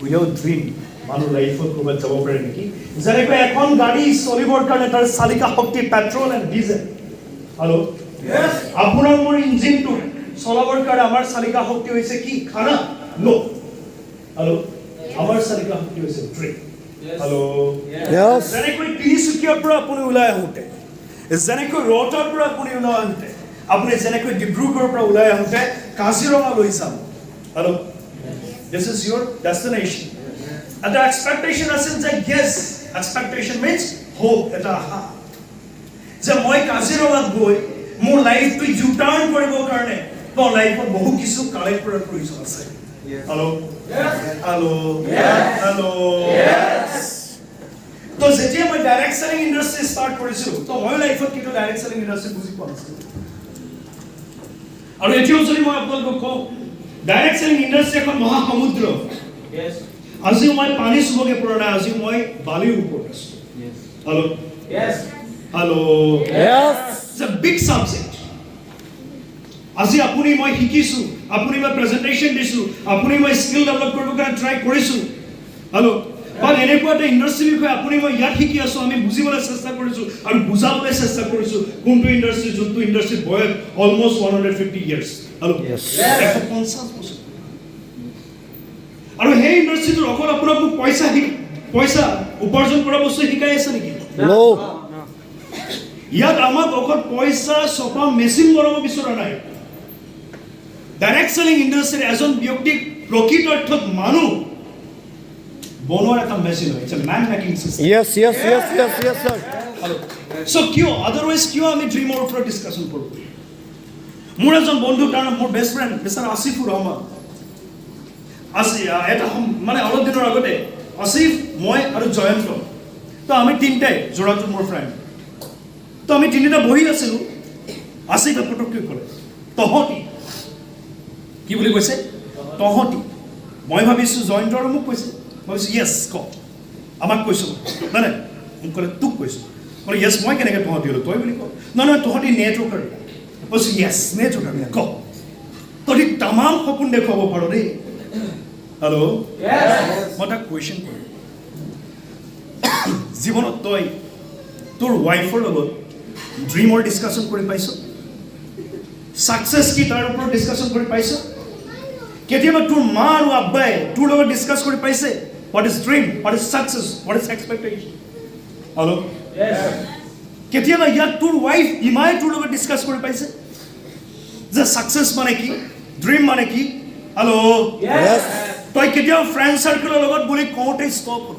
Without dream, মানুহ লাইফত ক'ৰবাত যাব পাৰে নেকি? যেনেকৈ এখন গাড়ী চলিবৰ কাৰণে তাৰ চালিকা শক্তি petrol and diesel. Hello'? Yes. আপোনাৰ মোৰ ইঞ্জিনটো চলাবৰ কাৰণে আমাৰ চালিকা শক্তি হৈছে কি? খানা? No. হেল্ল'? আমাৰ চালিকা শক্তি হৈছে ড্ৰিম। হেল্ল'? Yes. যেনেকৈ তিনিচুকীয়াৰ পৰা আপুনি ওলাই আহোঁতে, যেনেকৈ ৰৌতাৰ পৰা আপুনি ওলাই আহোঁতে, আপুনি যেনেকৈ ডিব্ৰুগড়ৰ পৰা ওলাই আহোঁতে কাজিৰঙা লৈ যাম। Hello'? This is your destination. And the expectation আছিল যে yes, expectation means hope, এটা আশা। যে মই কাজিৰঙাত গৈ মোৰ লাইফটো ইউটাৰ্ণ কৰিবৰ কাৰণে মোৰ লাইফত বহু কিছু কালেক্ট কৰাৰ প্ৰয়োজন আছে। হেল্ল'? হেল্ল'? হেল্ল'? তো যেতিয়া মই ডাইৰেক্ট চেলিং ইণ্ডাষ্ট্ৰী ষ্টাৰ্ট কৰিছিলোঁ তো মই লাইফত কিন্তু ডাইৰেক্ট চেলিং ইণ্ডাষ্ট্ৰী বুজি পোৱা নাছিলোঁ। আৰু এতিয়াও যদি মই আপোনালোকক কওঁ ডাইৰেক্ট চেলিং ইণ্ডাষ্ট্ৰী এখন মহাসমুদ্ৰ। আজিও মই পানী চুবগে পৰা নাই, আজিও মই বালিৰ ওপৰত আছোঁ। Hello'? Hello'? It's a big subject. আজি আপুনি মই শিকিছোঁ, আপুনি মই প্ৰেজেণ্টেশ্যন দিছোঁ, আপুনি মই স্কিল ডেভেলপ কৰিবৰ কাৰণে ট্ৰাই কৰিছোঁ। হেল্ল'? বাট এনেকুৱা এটা ইণ্ডাষ্ট্ৰীৰ বিষয়ে আপুনি মই ইয়াত শিকি আছোঁ, আমি বুজিবলৈ চেষ্টা কৰিছোঁ আৰু বুজাবলৈ চেষ্টা কৰিছোঁ কোনটো ইণ্ডাষ্ট্ৰী, যোনটো ইণ্ডাষ্ট্ৰীৰ বয়স অলমষ্ট 150 years। হেল্ল'? 150 বছৰ। আৰু সেই ইণ্ডাষ্ট্ৰীটোৰ অকল আপোনাক মোক পইচা উপাৰ্জন কৰা বস্তু শিকাই আছে নেকি? No. ইয়াত আমাক অকল পইচা ছপা মেচিন বনাব বিচৰা নাই। ডাইৰেক্ট চেলিং ইণ্ডাষ্ট্ৰীৰ এজন ব্যক্তিক প্ৰকৃত অৰ্থত মানুহ বনোৱাৰ এটা মেচিন হয়। It's a man making system. Yes, sir. So কিয় আদাৰৱাইজ কিয় আমি ড্ৰিমৰ ওপৰত ডিছকাশ্যন কৰোঁ? মোৰ এজন বন্ধু, তাৰ মোৰ best friend mister Asifur Rahman. এটা মানে অলপ দিনৰ আগতে আসিফ, মই আৰু জয়ন্ত, তো আমি তিনিটাই যোৰাটো মোৰ ফ্ৰেণ্ড, তো আমি তিনিটা বহি আছিলোঁ। আসিফে পটককৈ ক'লে তহঁতি, কি বুলি কৈছে? তহঁতি। মই ভাবিছোঁ জয়ন্ত আৰু মোক কৈছে, মই ভাবিছোঁ য়েছ ক আমাক কৈছোঁ, নাই নাই মোক ক'লে তোক কৈছোঁ। ক'লে য়েছ মই কেনেকৈ তহঁতি হ'লোঁ, তই বুলি কওঁ। নহয় তহঁতি নেটৱৰ্কাৰ। কৈছোঁ য়েছ নেটৱৰ্কাৰ ক তহঁতি তামাম সপোন দেখুৱাব পাৰ দেই। হেল্ল'? মই তাক কুৱেশ্যন কৰিম, জীৱনত তই তোৰ ৱাইফৰ লগত ড্ৰিমৰ ডিছকাশ্যন কৰি পাইছ? ছাকচেছ কি তাৰ ওপৰত ডিছকাশ্যন কৰি পাইছ? কেতিয়াবা তোৰ মা আৰু আব্বাই তোৰ লগত ডিছকাছ কৰি পাইছে what is dream, what is success, what is expectation? Hello'? কেতিয়াবা ইয়াত তোৰ ৱাইফ ইমাই তোৰ লগত ডিছকাছ কৰি পাইছে যে ছাকচেছ মানে কি, ড্ৰিম মানে কি? হেল্ল'? তই কেতিয়াও ফ্ৰেণ্ড চাৰ্কেলৰ লগত বুলি কওঁতে ষ্টপ হ'ল।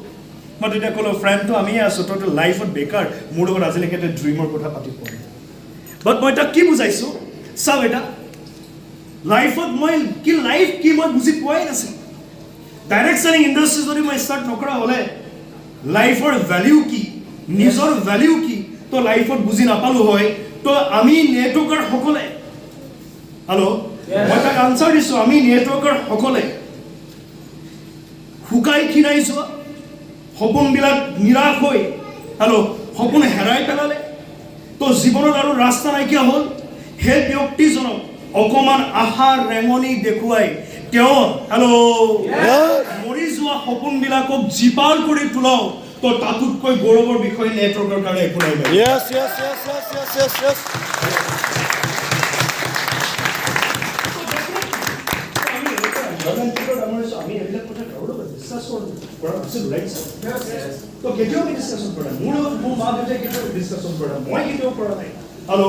মই তেতিয়া ক'লোঁ ফ্ৰেণ্ডটো আমিয়ে আছোঁ, তইতো লাইফত বেকাৰ, মোৰ লগত আজিলৈকে তই ড্ৰিমৰ কথা পাতি পোৱা নাই। বাট মই তাক কি বুজাইছোঁ, চাওঁ এটা লাইফত মই লাইফ কি মই বুজি পোৱাই নাছিলোঁ। ডাইৰেক্ট চেলিং ইণ্ডাষ্ট্ৰী যদি মই ষ্টাৰ্ট নকৰা হ'লে লাইফৰ ভেলিউ কি, নিজৰ ভেলিউ কি তো লাইফত বুজি নাপালোঁ হয়। তো আমি নেটৱৰ্কাৰ সকলে, হেল্ল'? মই তাক আনচাৰ দিছোঁ, আমি নেটৱৰ্কাৰ সকলে শুকাই ক্ষীণাই যোৱা সপোনবিলাক নিৰাশ হৈ, হেল্ল', সপোন হেৰাই পেলালে, তো জীৱনত আৰু ৰাস্তা নাইকিয়া হ'ল। সেই ব্যক্তিজনক অকণমান আশা ৰেঙনি দেখুৱাই তেওঁ, হেল্ল', মৰি যোৱা সপোনবিলাকক জীপাল কৰি তোলাও, তো তাতোতকৈ গৌৰৱৰ বিষয় নেটৱৰ্কৰ কাৰণে একো নাই। Yes. আমি এইবিলাক কথা কাৰোৰ লগত ডিছকাছ কৰা নাছিলোঁ, ৰাইট? তো কেতিয়াও আমি ডিছকাশ্যন কৰা নাই। মোৰ মা দেউতাই কেতিয়াও ডিছকাশ্যন কৰা নাই, মই কেতিয়াও কৰা নাই। হেল্ল'?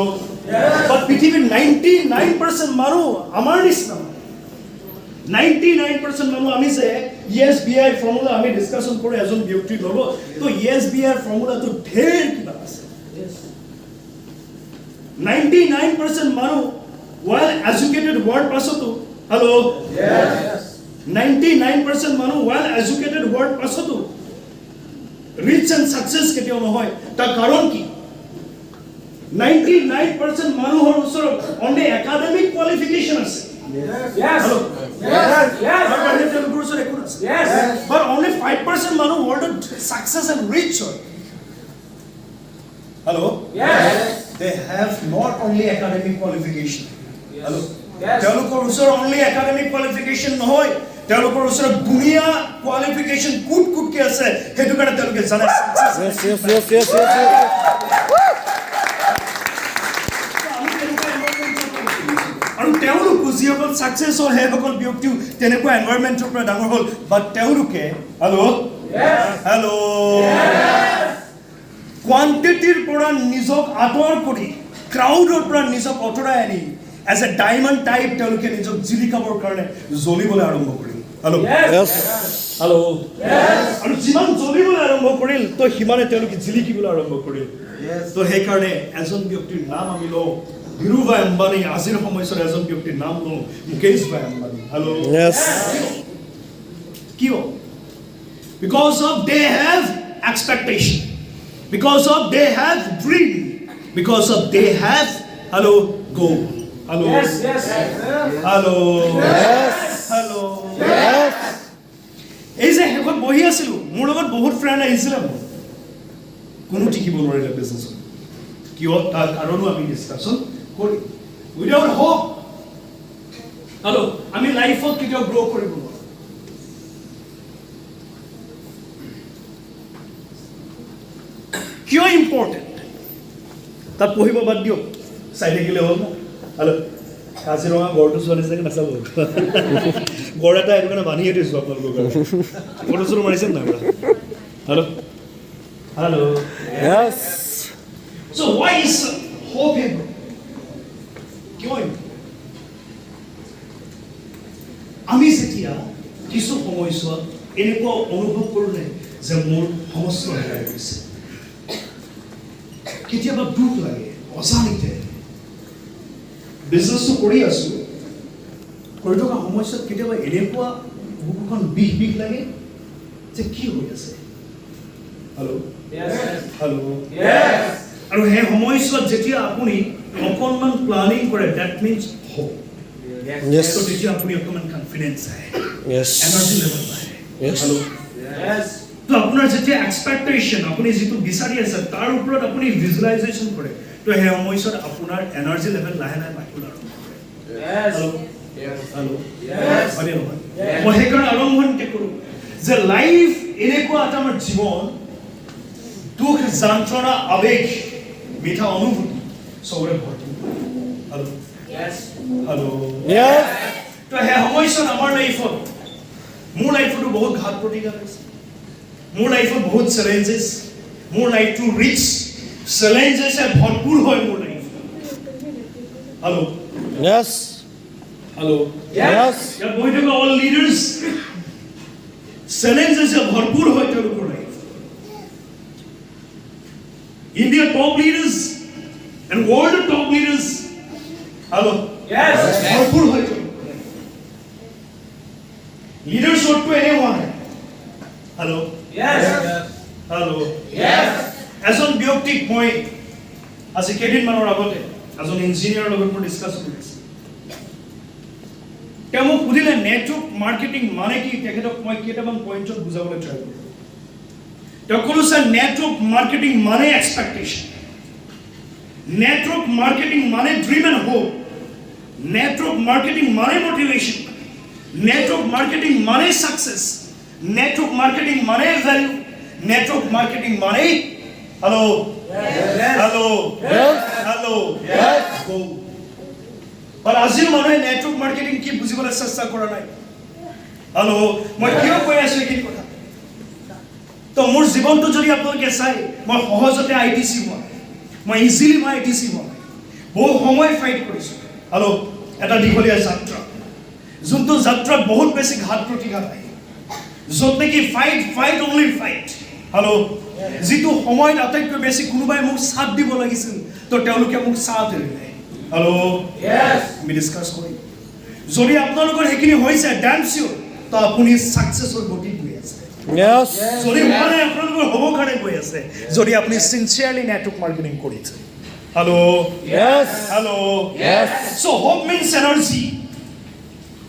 বাট পৃথিৱীৰ 99% মানুহ আমাৰ নিচিনা। 99% মানুহ আমি যে ESBI ফৰ্মুলা আমি ডিছকাশ্যন কৰোঁ এজন ব্যক্তিৰ লগত, তো ESBI ফৰ্মুলাটো ঢেৰ কিবা আছে। 99% মানুহ ৱেল এডুকেটেড হোৱাৰ পাছতো, হেল্ল', 99% মানুহ ৱেল এডুকেটেড হোৱাৰ পাছতো ৰিচ এণ্ড ছাকচেছ কেতিয়াও নহয়। তাৰ কাৰণ কি? 99% মানুহৰ ওচৰত only academic qualification আছে Hello? But only 5% মানুহ world success and rich হয় Hello? They have not only academic qualification Hello? তেওঁলোকৰ ওচৰত only academic qualification নহয় তেওঁলোকৰ ওচৰত দুনিয়া qualification কুট কি আছে সেইটো কাৰণে তেওঁলোকে জানে Yes. আৰু তেওঁলোকো যিসকল ছাকচেছ হ'ল সেইসকল ব্যক্তিও তেনেকুৱা এনভাইৰনমেণ্টৰ পৰা ডাঙৰ হ'ল বাট তেওঁলোকে হেল্ল' কোৱান্টিটিৰ পৰা নিজক আঁতৰ কৰি ক্ৰাউডৰ পৰা নিজক আঁতৰাই আনি এজ এ ডায়মণ্ড টাইপ তেওঁলোকে নিজক জিলিকাবৰ কাৰণে জ্বলিবলৈ আৰম্ভ কৰিল হেল্ল' আৰু যিমান জ্বলিবলৈ আৰম্ভ কৰিল তো সিমানে তেওঁলোকে জিলিকিবলৈ আৰম্ভ কৰিল তো সেইকাৰণে এজন ব্যক্তিৰ নাম আমি লওঁ ধীৰুভাই আম্বানী আজিৰ সময়ছোৱাত এজন ব্যক্তিৰ নাম লওঁ মুকেশ ভাই আম্বানী হেল্ল' কিয় because of they have expectation because of they have dream because of they have goal hello এই যে হেকত বহি আছিলো মোৰ লগত বহুত ফ্ৰেণ্ড আহিছিল কোনো টিকিব নোৱাৰিলে বিজনেছত কিয় তাৰ কাৰণো আমি ডিসকাশন কৰি উইদাউট হোপ আমি লাইফত কেতিয়াও গ্ৰো কৰিব নোৱাৰো কিয় ইম্পৰ্টেণ্ট তাত পঢ়িব বাদ দিয়ক চাই থাকিলে হ'ল কাজিৰঙা গড়টো চোৱা চাগে নাচাব গড় এটা এইটো কাৰণে বান্ধিয়ে দিছোঁ আপোনালোকৰ কাৰণে ফটো চটো মাৰিছে নাই hello' Yes. So why is hope here? কিয় আমি যেতিয়া কিছু সময়ছোৱাত এনেকুৱা অনুভৱ কৰোঁ যে মোৰ সমস্ত হেৰাই গৈছে কেতিয়াবা দুখ লাগে অজানিতে বিজনেছটো কৰি আছো কৰি থকা সময়ছোৱাত কেতিয়াবা এনেকুৱা বুকুখন বিষ লাগে যে কি হৈ আছে হেল্ল' আৰু সেই সময়ছোৱাত যেতিয়া আপুনি অকণমান প্লানিং কৰে ডেট মিনছ হোপ Yes. তো তেতিয়া আপুনি অকণমান কনফিডেন্স আহে Yes. এনাৰ্জি লেভেল বাঢ়ে Yes. তো আপোনাৰ যেতিয়া এক্সপেক্টেশন আপুনি যিটো বিচাৰি আছে তাৰ ওপৰত আপুনি ভিজুৱেলাইজেশ্যন কৰে তো সেই সময়ছোৱাত আপোনাৰ এনাৰ্জি লেভেল লাহে বাঢ়িবলৈ আৰম্ভ কৰে মই সেইকাৰণে আৰম্ভণিতে কৰোঁ যে লাইফ এনেকুৱা এটা আমাৰ জীৱন দুখ যন্ত্ৰণা আবেগ মিঠা অনুভূতি চবৰে ভৰ্তি Yes. তো সেই সময়ছোৱাত আমাৰ লাইফত মোৰ লাইফতো বহুত ঘাত প্ৰতিঘাত হৈছে মোৰ লাইফত বহুত চেলেঞ্জেছ মোৰ লাইফটো ৰিচ চেলেঞ্জেছে ভৰপূৰ হয় মোৰ লাইফ Yes. Yes. ইয়াত বহি থকা অল লিডাৰ্ছ চেলেঞ্জেছে ভৰপূৰ হয় তেওঁলোকৰ life India top leaders and world top leaders ভৰপূৰ হয় লিডাৰ শ্বটটো এনে হোৱা নাই এজন ব্যক্তিক মই আজি কেইদিনমানৰ আগতে এজন ইঞ্জিনিয়াৰৰ লগত মই ডিছকাছ কৰিছোঁ তেওঁ মোক সুধিলে নেটৱৰ্ক মাৰ্কেটিং মানে কি তেখেতক মই কেইটামান পইণ্টত বুজাবলৈ ট্ৰাই কৰিলোঁ তেওঁ ক'লো স্যাৰ নেটৱৰ্ক মাৰ্কেটিং মানে এক্সপেক্টেশ্যন নেটৱৰ্ক মাৰ্কেটিং মানে dream and hope network marketing মানে মোটিভেশ্যন নেটৱৰ্ক মাৰ্কেটিং মানে সাকসেস নেটৱৰ্ক মাৰ্কেটিং মানে ভ্যালু নেটৱৰ্ক মাৰ্কেটিং মানে হেল্ল' but আজিৰ মানুহে নেটৱৰ্ক মাৰ্কেটিং কি বুজিবলৈ চেষ্টা কৰা নাই মই কিয় কৈ আছো এইখিনি কথা তো মোৰ জীৱনটো যদি আপোনালোকে চাই মই সহজতে আইটিসি হোৱা মই ইজিলি মই আইটিসি হোৱা বহু সময় ফাইট কৰিছো এটা দীঘলীয়া যাত্ৰা যোনটো যাত্ৰাত বহুত বেছি ঘাত প্ৰতিঘাত আহে য'ত নেকি ফাইট অনলি ফাইট যিটো সময়ত আটাইতকৈ বেছি কোনোবাই মোক সাথ দিব লাগিছিল তো তেওঁলোকে মোক সাথ দিলে আমি ডিসকাস কৰিম যদি আপোনালোকৰ সেইখিনি হৈছে ড্যাম শিওৰ তো আপুনি সাকসেছৰ গতিত গৈ আছে Yes. যদি মানে আপোনালোকৰ হ'ব কাৰণে গৈ আছে যদি আপুনি সিনচিয়াৰলি নেটৱৰ্ক মাৰ্কেটিং কৰিছে Hello. Yes. Hello. Yes. So hope means energy.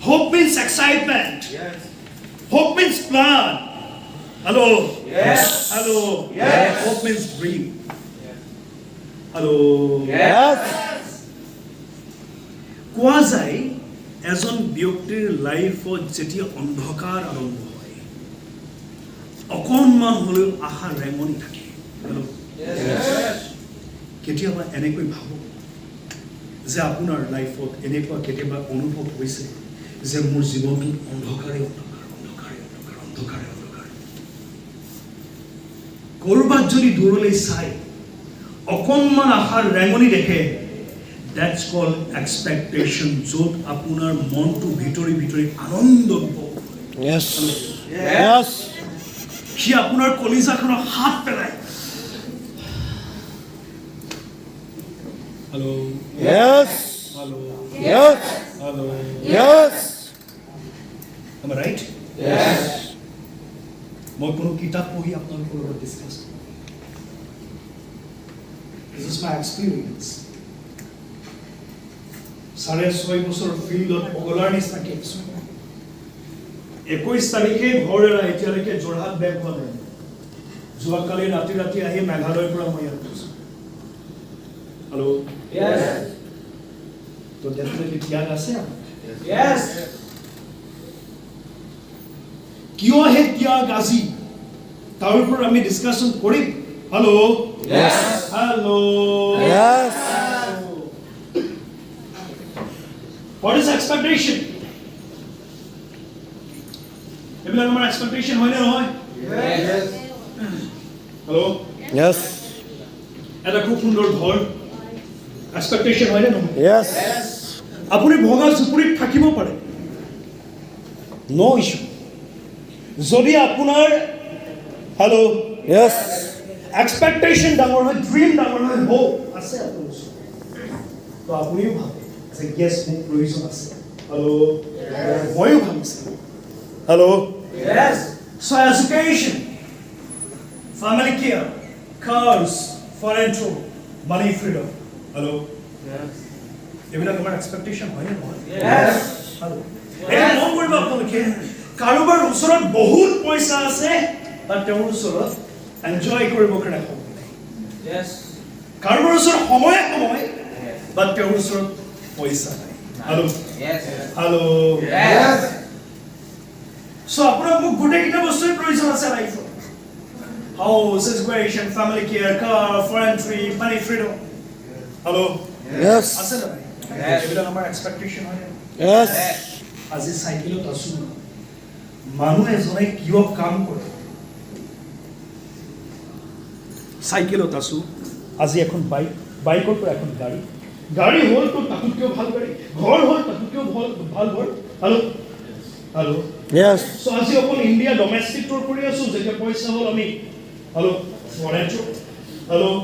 Hope means excitement. Hope means plan. Hello. Yes. Hello. Yes. Hope means dream. Hello. Yes. কোৱা যায় এজন ব্যক্তিৰ লাইফত যেতিয়া অন্ধকাৰ আৰম্ভ হয় অকণমান হ'লেও আশা ৰেঙনি থাকে কেতিয়াবা এনেকৈ ভাবো যে আপোনাৰ লাইফত এনেকুৱা কেতিয়াবা অনুভৱ হৈছে যে মোৰ জীৱনটো অন্ধকাৰে অন্ধকাৰ অন্ধকাৰে অন্ধকাৰ অন্ধকাৰে অন্ধকাৰ ক'ৰবাত যদি দূৰলৈ চাই অকণমান আশাৰ ৰেঙনি দেখে That's called expectation. য'ত আপোনাৰ মনটো ভিতৰি ভিতৰি আনন্দ অনুভৱ কৰে। Yes. Yes. সি আপোনাৰ কলিজাখনৰ হাত পেলায়। Hello' Yes. Hello' Yes. Hello' Yes. Am I right? Yes. মই কোনো কিতাপ পঢ়ি আপোনালোকৰ লগত ডিছকাছ কৰোঁ। This is my experience. 6.5 বছৰ ফিল্ডত পগলাৰ নিচিনাকে 21 তাৰিখে ঘৰ এৰা এতিয়ালৈকে যোৰহাট বেক হোৱা নাই যোৱাকালি ৰাতি ৰাতি আহি মেঘালয়ৰ পৰা মই ইয়াত গৈছোঁ হেল্ল' তো ডেফিনেটলি ত্যাগ আছে কিয় হে ত্যাগ আজি তাৰ ওপৰত আমি ডিছকাশ্যন কৰিম hello' hello' Yes. What is expectation? এইবিলাক আমাৰ expectation হয় নে নহয়? Hello? Yes. এটা খুব সুন্দৰ ঘৰ expectation হয় নে নহয়? Yes. আপুনি ভগা জুপুৰিত থাকিব পাৰে no issue যদি আপোনাৰ হেল্ল' Yes. expectation ডাঙৰ হয় dream ডাঙৰ হয় hope আছে আপোনাৰ ওচৰত তো আপুনিও ভাবে যে yes মোৰ প্ৰয়োজন আছে হেল্ল' ময়ো ভাবিছিলোঁ hello' so education family care cars foreign tour money freedom hello' এইবিলাক আমাৰ এক্সপেক্টেশ্যন হয় নে নহয় হেল্ল' এটা মন কৰিব আপোনালোকে কাৰোবাৰ ওচৰত বহুত পইচা আছে বা তেওঁৰ ওচৰত এনজয় কৰিব কাৰণে সময় নাই কাৰোবাৰ ওচৰত সময় বা তেওঁৰ ওচৰত পইচা নাই হেল্ল' হেল্ল' so আপোনাৰ মোক গোটেইকেইটা বস্তুৰ প্ৰয়োজন আছে লাইফত house education family care car foreign trip money freedom hello' Yes. আছে না এইবিলাক আমাৰ এক্সপেক্টেশ্যন হয় Yes. আজি চাইকেলত আছো মানুহ এজনে কিয় কাম কৰে চাইকেলত আছো আজি এখন বাইকৰ পৰা এখন গাড়ী হ'ল তো তাতোতকৈ ভাল গাড়ী ঘৰ হ'ল তাতোতকৈ ভাল ঘৰ হেল্ল' Yes. so আজি অকল ইণ্ডিয়া ডমেষ্টিক টুৰ কৰি আছো যেতিয়া পইচা হ'ল আমি হেল্ল' ফৰেন টুৰ হেল্ল'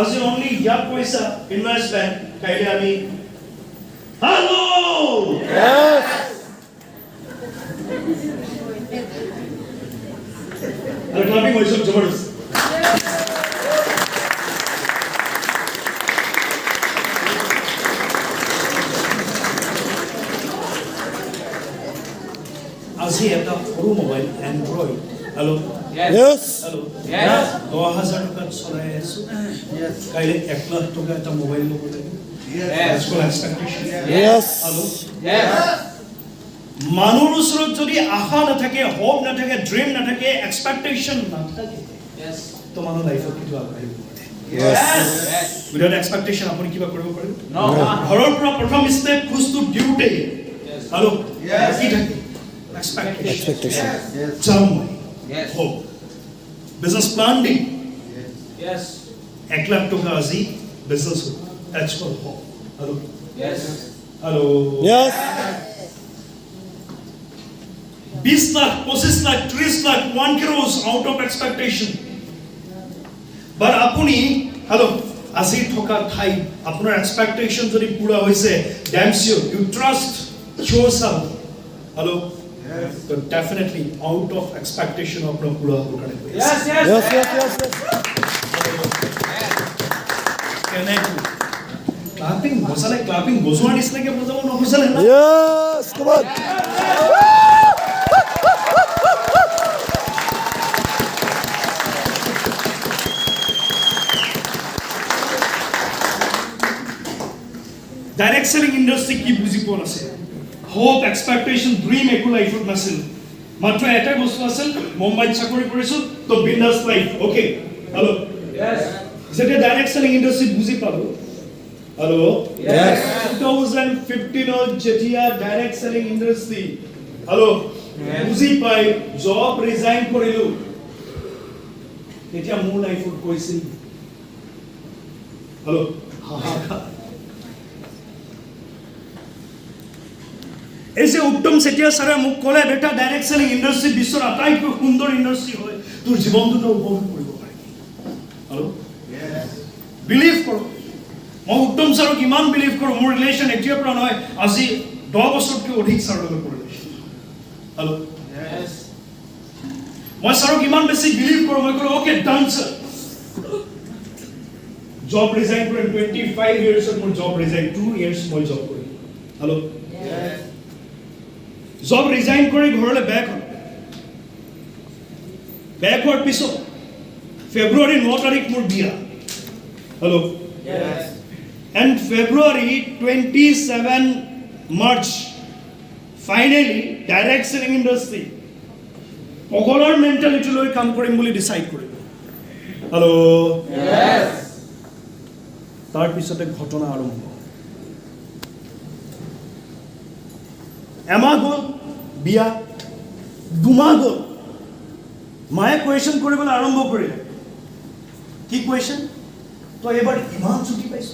আজি অনলি ইয়াত পইচা ইনভেষ্টমেণ্ট কাইলৈ আমি হেল্ল' Yes. আৰু ক্লাবিং হৈছে জবৰদস্ত আজি এটা সৰু mobile Android hello' Yes. Hello' 10,000 টকাত চলাই আছো কাইলৈ 1 লাখ টকা এটা মোবাইল ল'ব লাগিব Yes. হেল্ল' মানুহৰ ওচৰত যদি আশা নাথাকে হোপ নাথাকে ড্ৰিম নাথাকে এক্সপেক্টেশ্যন নাথাকে তো মানুহ লাইফত কিছু আগবাঢ়িব Yes. উইদাউট এক্সপেক্টেশ্যন আপুনি কিবা কৰিব পাৰিব ঘৰৰ পৰা প্ৰথম ষ্টেপ খোজটো দিওঁতে হেল্ল' কি থাকে Expectation. যাম মই হোপ বিজনেছ প্লান দিম 1 লাখ টকা আজি বিজনেছ হ'ব that's called hope hello' hello' Yes. 20 lakh 25 lakh 30 lakh 1 crore out of expectation but আপুনি হেল্ল' আজি থকা ঠাই আপোনাৰ এক্সপেক্টেশ্যন যদি পুৰা হৈছে damn sure you trust yourself hello' so definitely out of expectation আপোনাৰ পুৰা হ'ব কাৰণে Yes. Yes. Yes. Yes. Clapping বজালে ক্লাপিং বজোৱাৰ নিচিনাকে বজাব নবজালে না Yes. Come on. Direct selling industry কি বুজি পোৱা নাছিল হোপ এক্সপেক্টেশন ড্ৰিম একো লাইফত নাছিল মাত্ৰ এটাই বস্তু আছিল মুম্বাইত চাকৰি কৰিছো তো বিন্দাস লাইফ ওকে হেল্ল' যেতিয়া ডাইৰেক্ট সেলিং ইণ্ডাষ্ট্ৰি বুজি পালো হেল্ল' Yes. 2015 যেতিয়া ডাইৰেক্ট সেলিং ইণ্ডাষ্ট্ৰি হেল্ল' বুজি পাই জব ৰিজাইন কৰিলো তেতিয়া মোৰ লাইফত কৈছিল হেল্ল' এই যে উত্তম চেতিয়া ছাৰে মোক ক'লে বেটা ডাইৰেক্ট সেলিং ইণ্ডাষ্ট্ৰি বিশ্বৰ আটাইতকৈ সুন্দৰ ইণ্ডাষ্ট্ৰি হয় তোৰ জীৱনটো উপভোগ কৰিব পাৰি হেল্ল' বিলিভ কৰোঁ মই উত্তম ছাৰক ইমান বিলিভ কৰোঁ মোৰ ৰিলেশ্যন এতিয়াৰ পৰা নহয় আজি 10 বছৰতকৈ অধিক ছাৰৰ লগত ৰিলেশ্যন হেল্ল' মই ছাৰক ইমান বেছি বিলিভ কৰোঁ মই ক'লো অ'কে ডান ছাৰ জব ৰিজাইন কৰিম 25 ইয়াৰ্ছত মোৰ জব ৰিজাইন 2 ইয়াৰ্ছ মই জব কৰিম হেল্ল' জব ৰিজাইন কৰি ঘৰলৈ বেক হ'ল বেক হোৱাৰ পিছত ফেব্ৰুৱাৰী 9 তাৰিখ মোৰ বিয়া hello' and February 27 March finally direct selling industry পগলৰ মেণ্টেলিটি লৈ কাম কৰিম বুলি ডিচাইড কৰিলোঁ হেল্ল' তাৰপিছতে ঘটনা আৰম্ভ এমাহ গ'ল বিয়া 2 মাহ গ'ল মায়ে কুৱেশ্যন কৰিবলৈ আৰম্ভ কৰিলে কি কুৱেশ্যন তই এবাৰ ইমান ছুটি পাইছ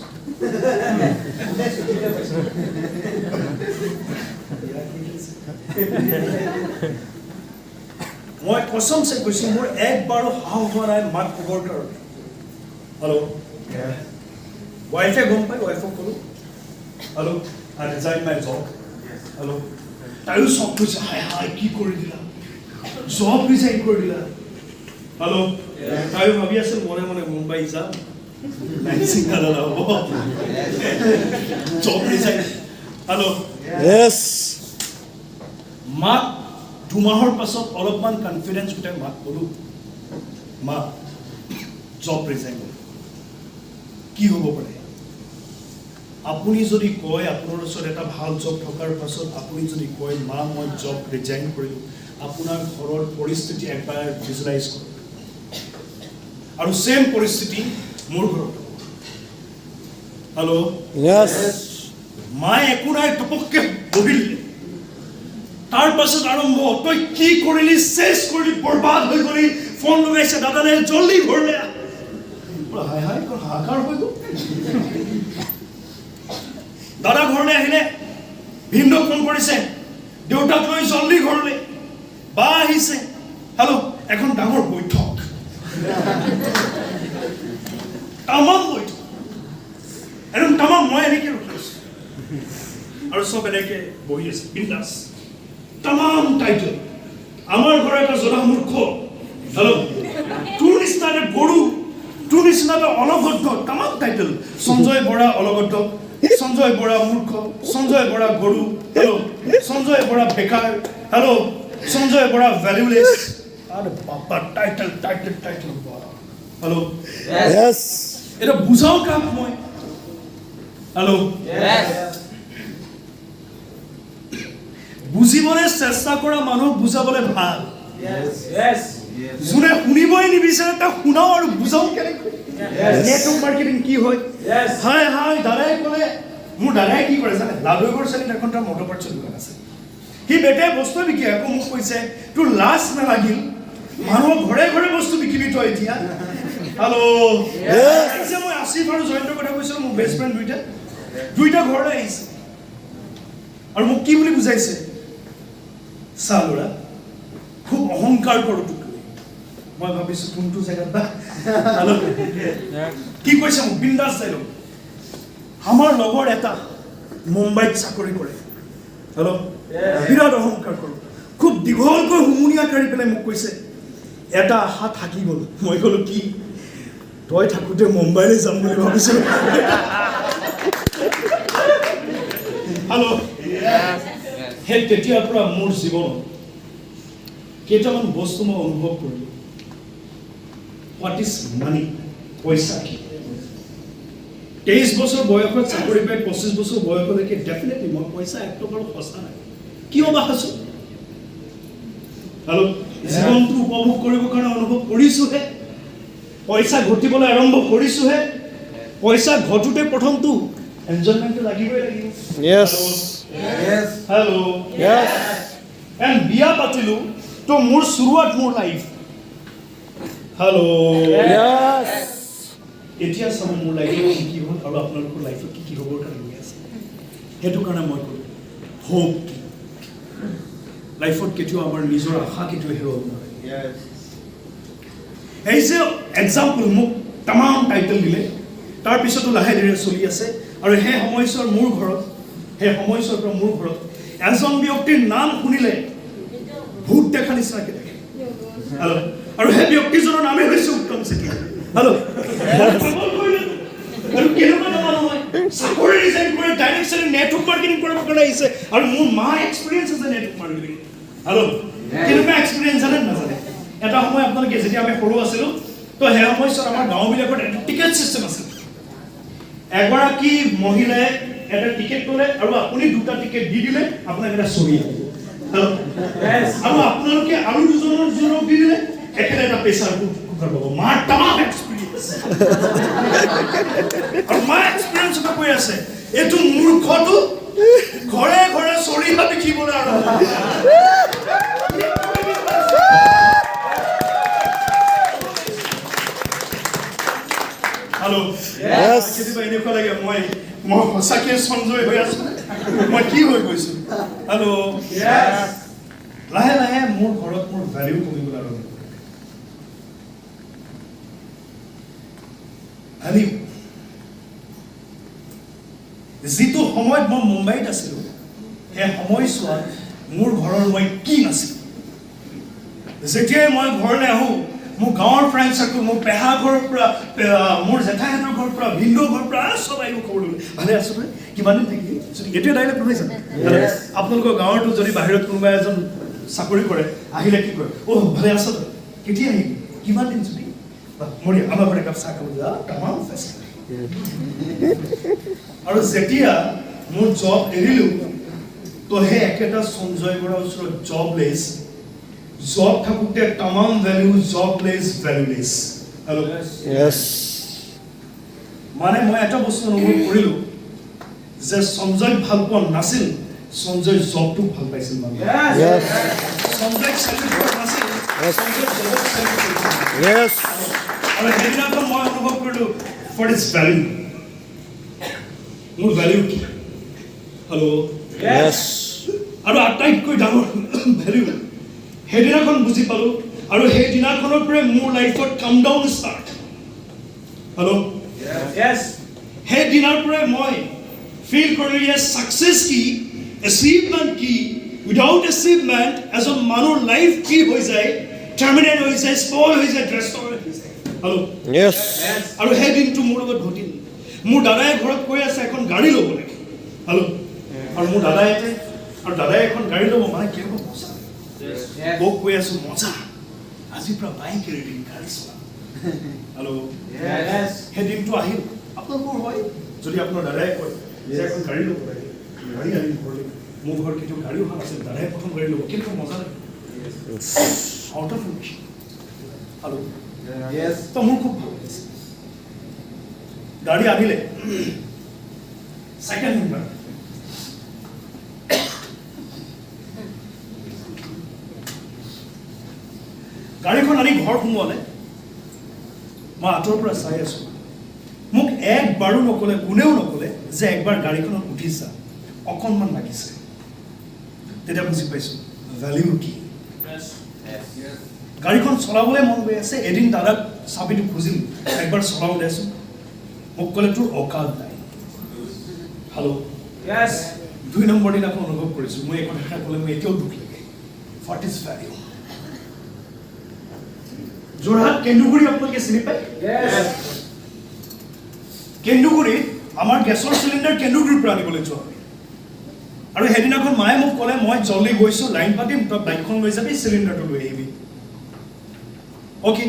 মই কসমছে কৈছোঁ মোৰ একবাৰো সাহস হোৱা নাই মাক ক'বৰ কাৰণে হেল্ল' ৱাইফে গম পাই ৱাইফক ক'লোঁ hello' I resign my job hello' তাইও চব কৈছে হাই হাই কি কৰি দিলা জব ৰিজাইন কৰি দিলা হেল্ল' তাইও ভাবি আছিল মনে মনে মুম্বাই যাম জব ৰিজাইন হেল্ল' Yes. মাক 2 মাহৰ পাছত অলপমান কনফিডেন্স গোটাই মাক ক'লোঁ মা জব ৰিজাইন কি হ'ব পাৰে আপুনি যদি কয় আপোনাৰ ওচৰত এটা ভাল জব থকাৰ পাছত আপুনি যদি কয় মা মই জব ৰিজাইন কৰিলোঁ আপোনাৰ ঘৰৰ পৰিস্থিতি একবাৰ ভিজুৱেলাইজ কৰক আৰু সেম পৰিস্থিতি মোৰ ঘৰত হেল্ল' Yes. মায়ে একো নাই টপককে বহিলে তাৰ পাছত আৰম্ভ তই কি কৰিলি চেছ কৰিলি বৰবাদ হৈ গলি ফোন লগাইছে দাদানে জলদি ঘৰলৈ হাই হাই হাহাকাৰ হৈ গ'ল দাদা ঘৰলৈ আহিলে ভিনদেউ ফোন কৰিছে দেউতাক লৈ জলদি ঘৰলৈ বা আহিছে হেল্ল' এখন ডাঙৰ বৈঠক তামাম বৈঠক একদম তামাম মই এনেকৈ ৰখি আছোঁ আৰু চব এনেকৈ বহি আছে বিন্দাছ তামাম টাইটেল আমাৰ ঘৰৰ এটা জনা মূৰ্খ হেল্ল' তোৰ নিচিনা এটা গৰু তোৰ নিচিনা এটা অলগদ্ধ তামাম টাইটেল সঞ্জয় বৰা অলগদ্ধ সঞ্জয় বৰা মূৰ্খ সঞ্জয় বৰা গৰু হেল্ল' সঞ্জয় বৰা বেকাৰ হেল্ল' সঞ্জয় বৰা ভ্যালুলেস আরে বাবা title title title hello' Yes. এটা বুঝাও কাম মই হেল্ল' বুজিবলৈ চেষ্টা কৰা মানুহ বুজাবলৈ ভাল যোনে শুনিবই নিবিচাৰে তাক শুনাও আৰু বুজাও কেনেকৈ নেটৱৰ্ক মাৰ্কেটিং কি হয় হাই হাই দাদাই ক'লে মোৰ দাদাই কি কৰে জানে লাডুগড় চালিত এখন তাৰ মটৰ পাৰ্টছৰ দোকান আছে সি বেটাই বস্তু বিকি আকৌ মোক কৈছে তোৰ লাজ নালাগিল মানুহৰ ঘৰে ঘৰে বস্তু বিকিবি তই এতিয়া হেল্ল' মই আছিফ আৰু জয়ন্তৰ কথা কৈছিলোঁ মোৰ বেষ্ট ফ্ৰেণ্ড দুইটা ঘৰলৈ আহিছে আৰু মোক কি বুলি বুজাইছে চা ল'ৰা খুব অহংকাৰ কৰোঁ তোক মই ভাবিছোঁ কোনটো জেগাত বা কি কৈছে মোক বিন্দাছ যাই লওক আমাৰ লগৰ এটা মুম্বাইত চাকৰি কৰে হেল্ল' বিৰাট অহংকাৰ কৰোঁ খুব দীঘলকৈ হুমুনিয়া কাঢ়ি পেলাই মোক কৈছে এটা আশা থাকি গ'ল মই ক'লোঁ কি তই থাকোঁতে মুম্বাইলৈ যাম বুলি ভাবিছোঁ হেল্ল' সেই তেতিয়াৰ পৰা মোৰ জীৱনত কেইটামান বস্তু মই অনুভৱ কৰিলোঁ হোৱাট ইজ মানি পইচা কি 23 বছৰ বয়সত চাকৰি পাই 25 বছৰ বয়সলৈকে ডেফিনেটলি মই পইচা এক টকাৰো সঁচা নাই কিয় বা আছোঁ হেল্ল' জীৱনটো উপভোগ কৰিবৰ কাৰণে অনুভৱ কৰিছোঁহে পইচা ঘটিবলৈ আৰম্ভ কৰিছোঁহে পইচা ঘটোতে প্ৰথমটো এনজয়মেণ্টটো লাগিবই লাগিব Yes. Hello' Yes. এণ্ড বিয়া পাতিলোঁ তো মোৰ শুৰুৱাত মোৰ লাইফ হেল্ল' Yes. এতিয়া চাব মোৰ লাইফত কি কি হ'ল আৰু আপোনালোকৰ লাইফত কি কি হ'বৰ কাৰণে হৈ আছে সেইটো কাৰণে মই ক'লোঁ হোপ কি লাইফত কেতিয়াও আমাৰ নিজৰ আশা কেতিয়াও হেৰুৱাব নোৱাৰে এই যে এক্সাম্পল মোক তামাম টাইটেল দিলে তাৰপিছতো লাহে ধীৰে চলি আছে আৰু সেই সময়ছোৱাৰ মোৰ ঘৰত এজন ব্যক্তিৰ নাম শুনিলে ভূত দেখা নিচিনাকৈ থাকে হেল্ল' আৰু সেই ব্যক্তিজনৰ নামেই হৈছে উত্তম চেতিয়া হেল্ল' আৰু কেনেকুৱা নহয় চাকৰি ৰিজাইন কৰি ডাইৰেক্ট নেটৱৰ্ক মাৰ্কেটিং কৰিব কাৰণে আহিছে আৰু মোৰ মা এক্সপিৰিয়েঞ্চ আছে নেটৱৰ্ক মাৰ্কেটিং হেল্ল' কেনেকুৱা এক্সপিৰিয়েঞ্চ জানে নাজানে এটা সময় আপোনালোকে যেতিয়া আমি সৰু আছিলোঁ তো সেই সময়ছোৱাত আমাৰ গাঁওবিলাকত এটা টিকেট চিষ্টেম আছিল এগৰাকী মহিলাই এটা টিকেট ল'লে আৰু আপুনি দুটা টিকেট দি দিলে আপোনাক এটা ছবি আহিব আৰু আপোনালোকে আৰু দুজনক দি দিলে একেটা এটা প্ৰেছাৰ কুকাৰ পাব মাৰ তামাম এক্সপিৰিয়েঞ্চ আৰু মাৰ এক্সপিৰিয়েঞ্চ এটা কৈ আছে এইটো মূৰ্খটো ঘৰে ঘৰে চৰিহা দেখিবলৈ আৰম্ভ হেল্ল' কেতিয়াবা এনেকুৱা লাগে মই সঁচাকৈ সঞ্জয় হৈ আছোঁ মই কি হৈ গৈছোঁ হেল্ল' লাহে লাহে মোৰ ঘৰত মোৰ ভেলিউ কমিবলৈ আৰম্ভ ভেলিউ যিটো সময়ত মই মুম্বাইত আছিলোঁ সেই সময়ছোৱাত মোৰ ঘৰৰ মই কি নাছিলোঁ যেতিয়াই মই ঘৰলৈ আহোঁ মোৰ গাঁৱৰ ফ্ৰেণ্ড চাৰ্কল মোৰ পেহা ঘৰৰ পৰা মোৰ জেঠাইহঁতৰ ঘৰৰ পৰা ভিনদেউৰ ঘৰৰ পৰা চব আহিব খবৰ দিবলৈ ভালে আছোঁ নে কিমান দিন থাকিলি যদি এইটোৱে ডাইৰেক্ট শুনিছে আপোনালোকৰ গাঁৱৰতো যদি বাহিৰত কোনোবা এজন চাকৰি কৰে আহিলে কি কৰে অ' ভালে আছ তই কেতিয়া আহিবি কিমান দিন ছুটি মোৰ আমাৰ ঘৰত একাপ চাহ খাব যা তামাম ফেচিলিটি আৰু যেতিয়া মোৰ জব এৰিলোঁ তো সেই একেটা সঞ্জয় বৰাৰ ওচৰত জব থাকোঁতে তামাম ভেলিউ জবলেছ ভেলুলেছ হেল্ল' Yes. মানে মই এটা বস্তু অনুভৱ কৰিলোঁ যে সঞ্জয় ভাল পোৱা নাছিল সঞ্জয় জবটো ভাল পাইছিল মানে Yes. সঞ্জয় চেলিব্ৰেট কৰা নাছিল সঞ্জয় জবক চেলিব্ৰেট কৰিছিল Yes. আৰু সেইদিনাখন মই অনুভৱ কৰিলোঁ ফৰ ইটছ ভেলিউ মোৰ ভেলিউ কি হেল্ল' Yes. আৰু আটাইতকৈ ডাঙৰ ভেলিউ সেইদিনাখন বুজি পালোঁ আৰু সেই দিনাখনৰ পৰাই মোৰ লাইফত কাম ডাউন ষ্টাৰ্ট হেল্ল' সেই দিনাৰ পৰাই মই ফিল কৰিলোঁ যে ছাকচেছ কি এচিভমেণ্ট কি উইদাউট এচিভমেণ্ট এজন মানুহৰ লাইফ কি হৈ যায় টাৰ্মিনেট হৈ যায় স্পইল হৈ যায় ড্ৰেষ্টৰ হৈ যায় হেল্ল' Yes. আৰু সেই দিনটো মোৰ লগত ঘটিল মোৰ দাদাই ঘৰত কৈ আছে এখন গাড়ী ল'ব লাগে হেল্ল' আৰু মোৰ দাদাই এখন গাড়ী ল'ব মানে কেনেকুৱা মজা মোক কৈ আছোঁ মজা আজিৰ পৰা বাইক এৰি দিম গাড়ী চলাম হেল্ল' সেই দিনটো আহিল আপোনালোকৰ হয় যদি আপোনাৰ দাদাই কয় যে এখন গাড়ী ল'ব লাগে গাড়ী আনিম ঘৰলৈ মোৰ ঘৰত কেতিয়াও গাড়ী অহা নাছিল দাদাই প্ৰথম গাড়ী ল'ব কেনেকুৱা মজা লাগে আউট অফ ইমোশ্যন হেল্ল' তো মোৰ খুব ভাল লাগিছে গাড়ী আনিলে ছেকেণ্ড হেণ্ড গাড়ীখন আনি ঘৰ সোমোৱালে মই আঁতৰৰ পৰা চাই আছোঁ মোক একবাৰো নক'লে কোনেও নক'লে যে একবাৰ গাড়ীখনত উঠিছা অকণমান লাগিছে তেতিয়া বুজি পাইছোঁ ভেলিউ কি গাড়ীখন চলাবলৈ মন গৈ আছে এদিন দাদাক চাবিটো খুজিলোঁ একবাৰ চলাব দেচোন মোক ক'লে তোৰ অকাল নাই হেল্ল' 2 নম্বৰ দিনাখন অনুভৱ কৰিছোঁ মই এই কথাষাৰ ক'লে মই এতিয়াও দুখ লাগে what is value Jorhat Kenduguri আপোনালোকে চিনি পায় কেন্দুগুৰিত আমাৰ গেছৰ চিলিণ্ডাৰ কেন্দুগুৰিৰ পৰা আনিবলৈ যোৱা আৰু সেইদিনাখন মায়ে মোক ক'লে মই জলদি গৈছো লাইন পাতিম তই বাইকখন লৈ যাবি চিলিণ্ডাৰটো লৈ আহিবি অ'কে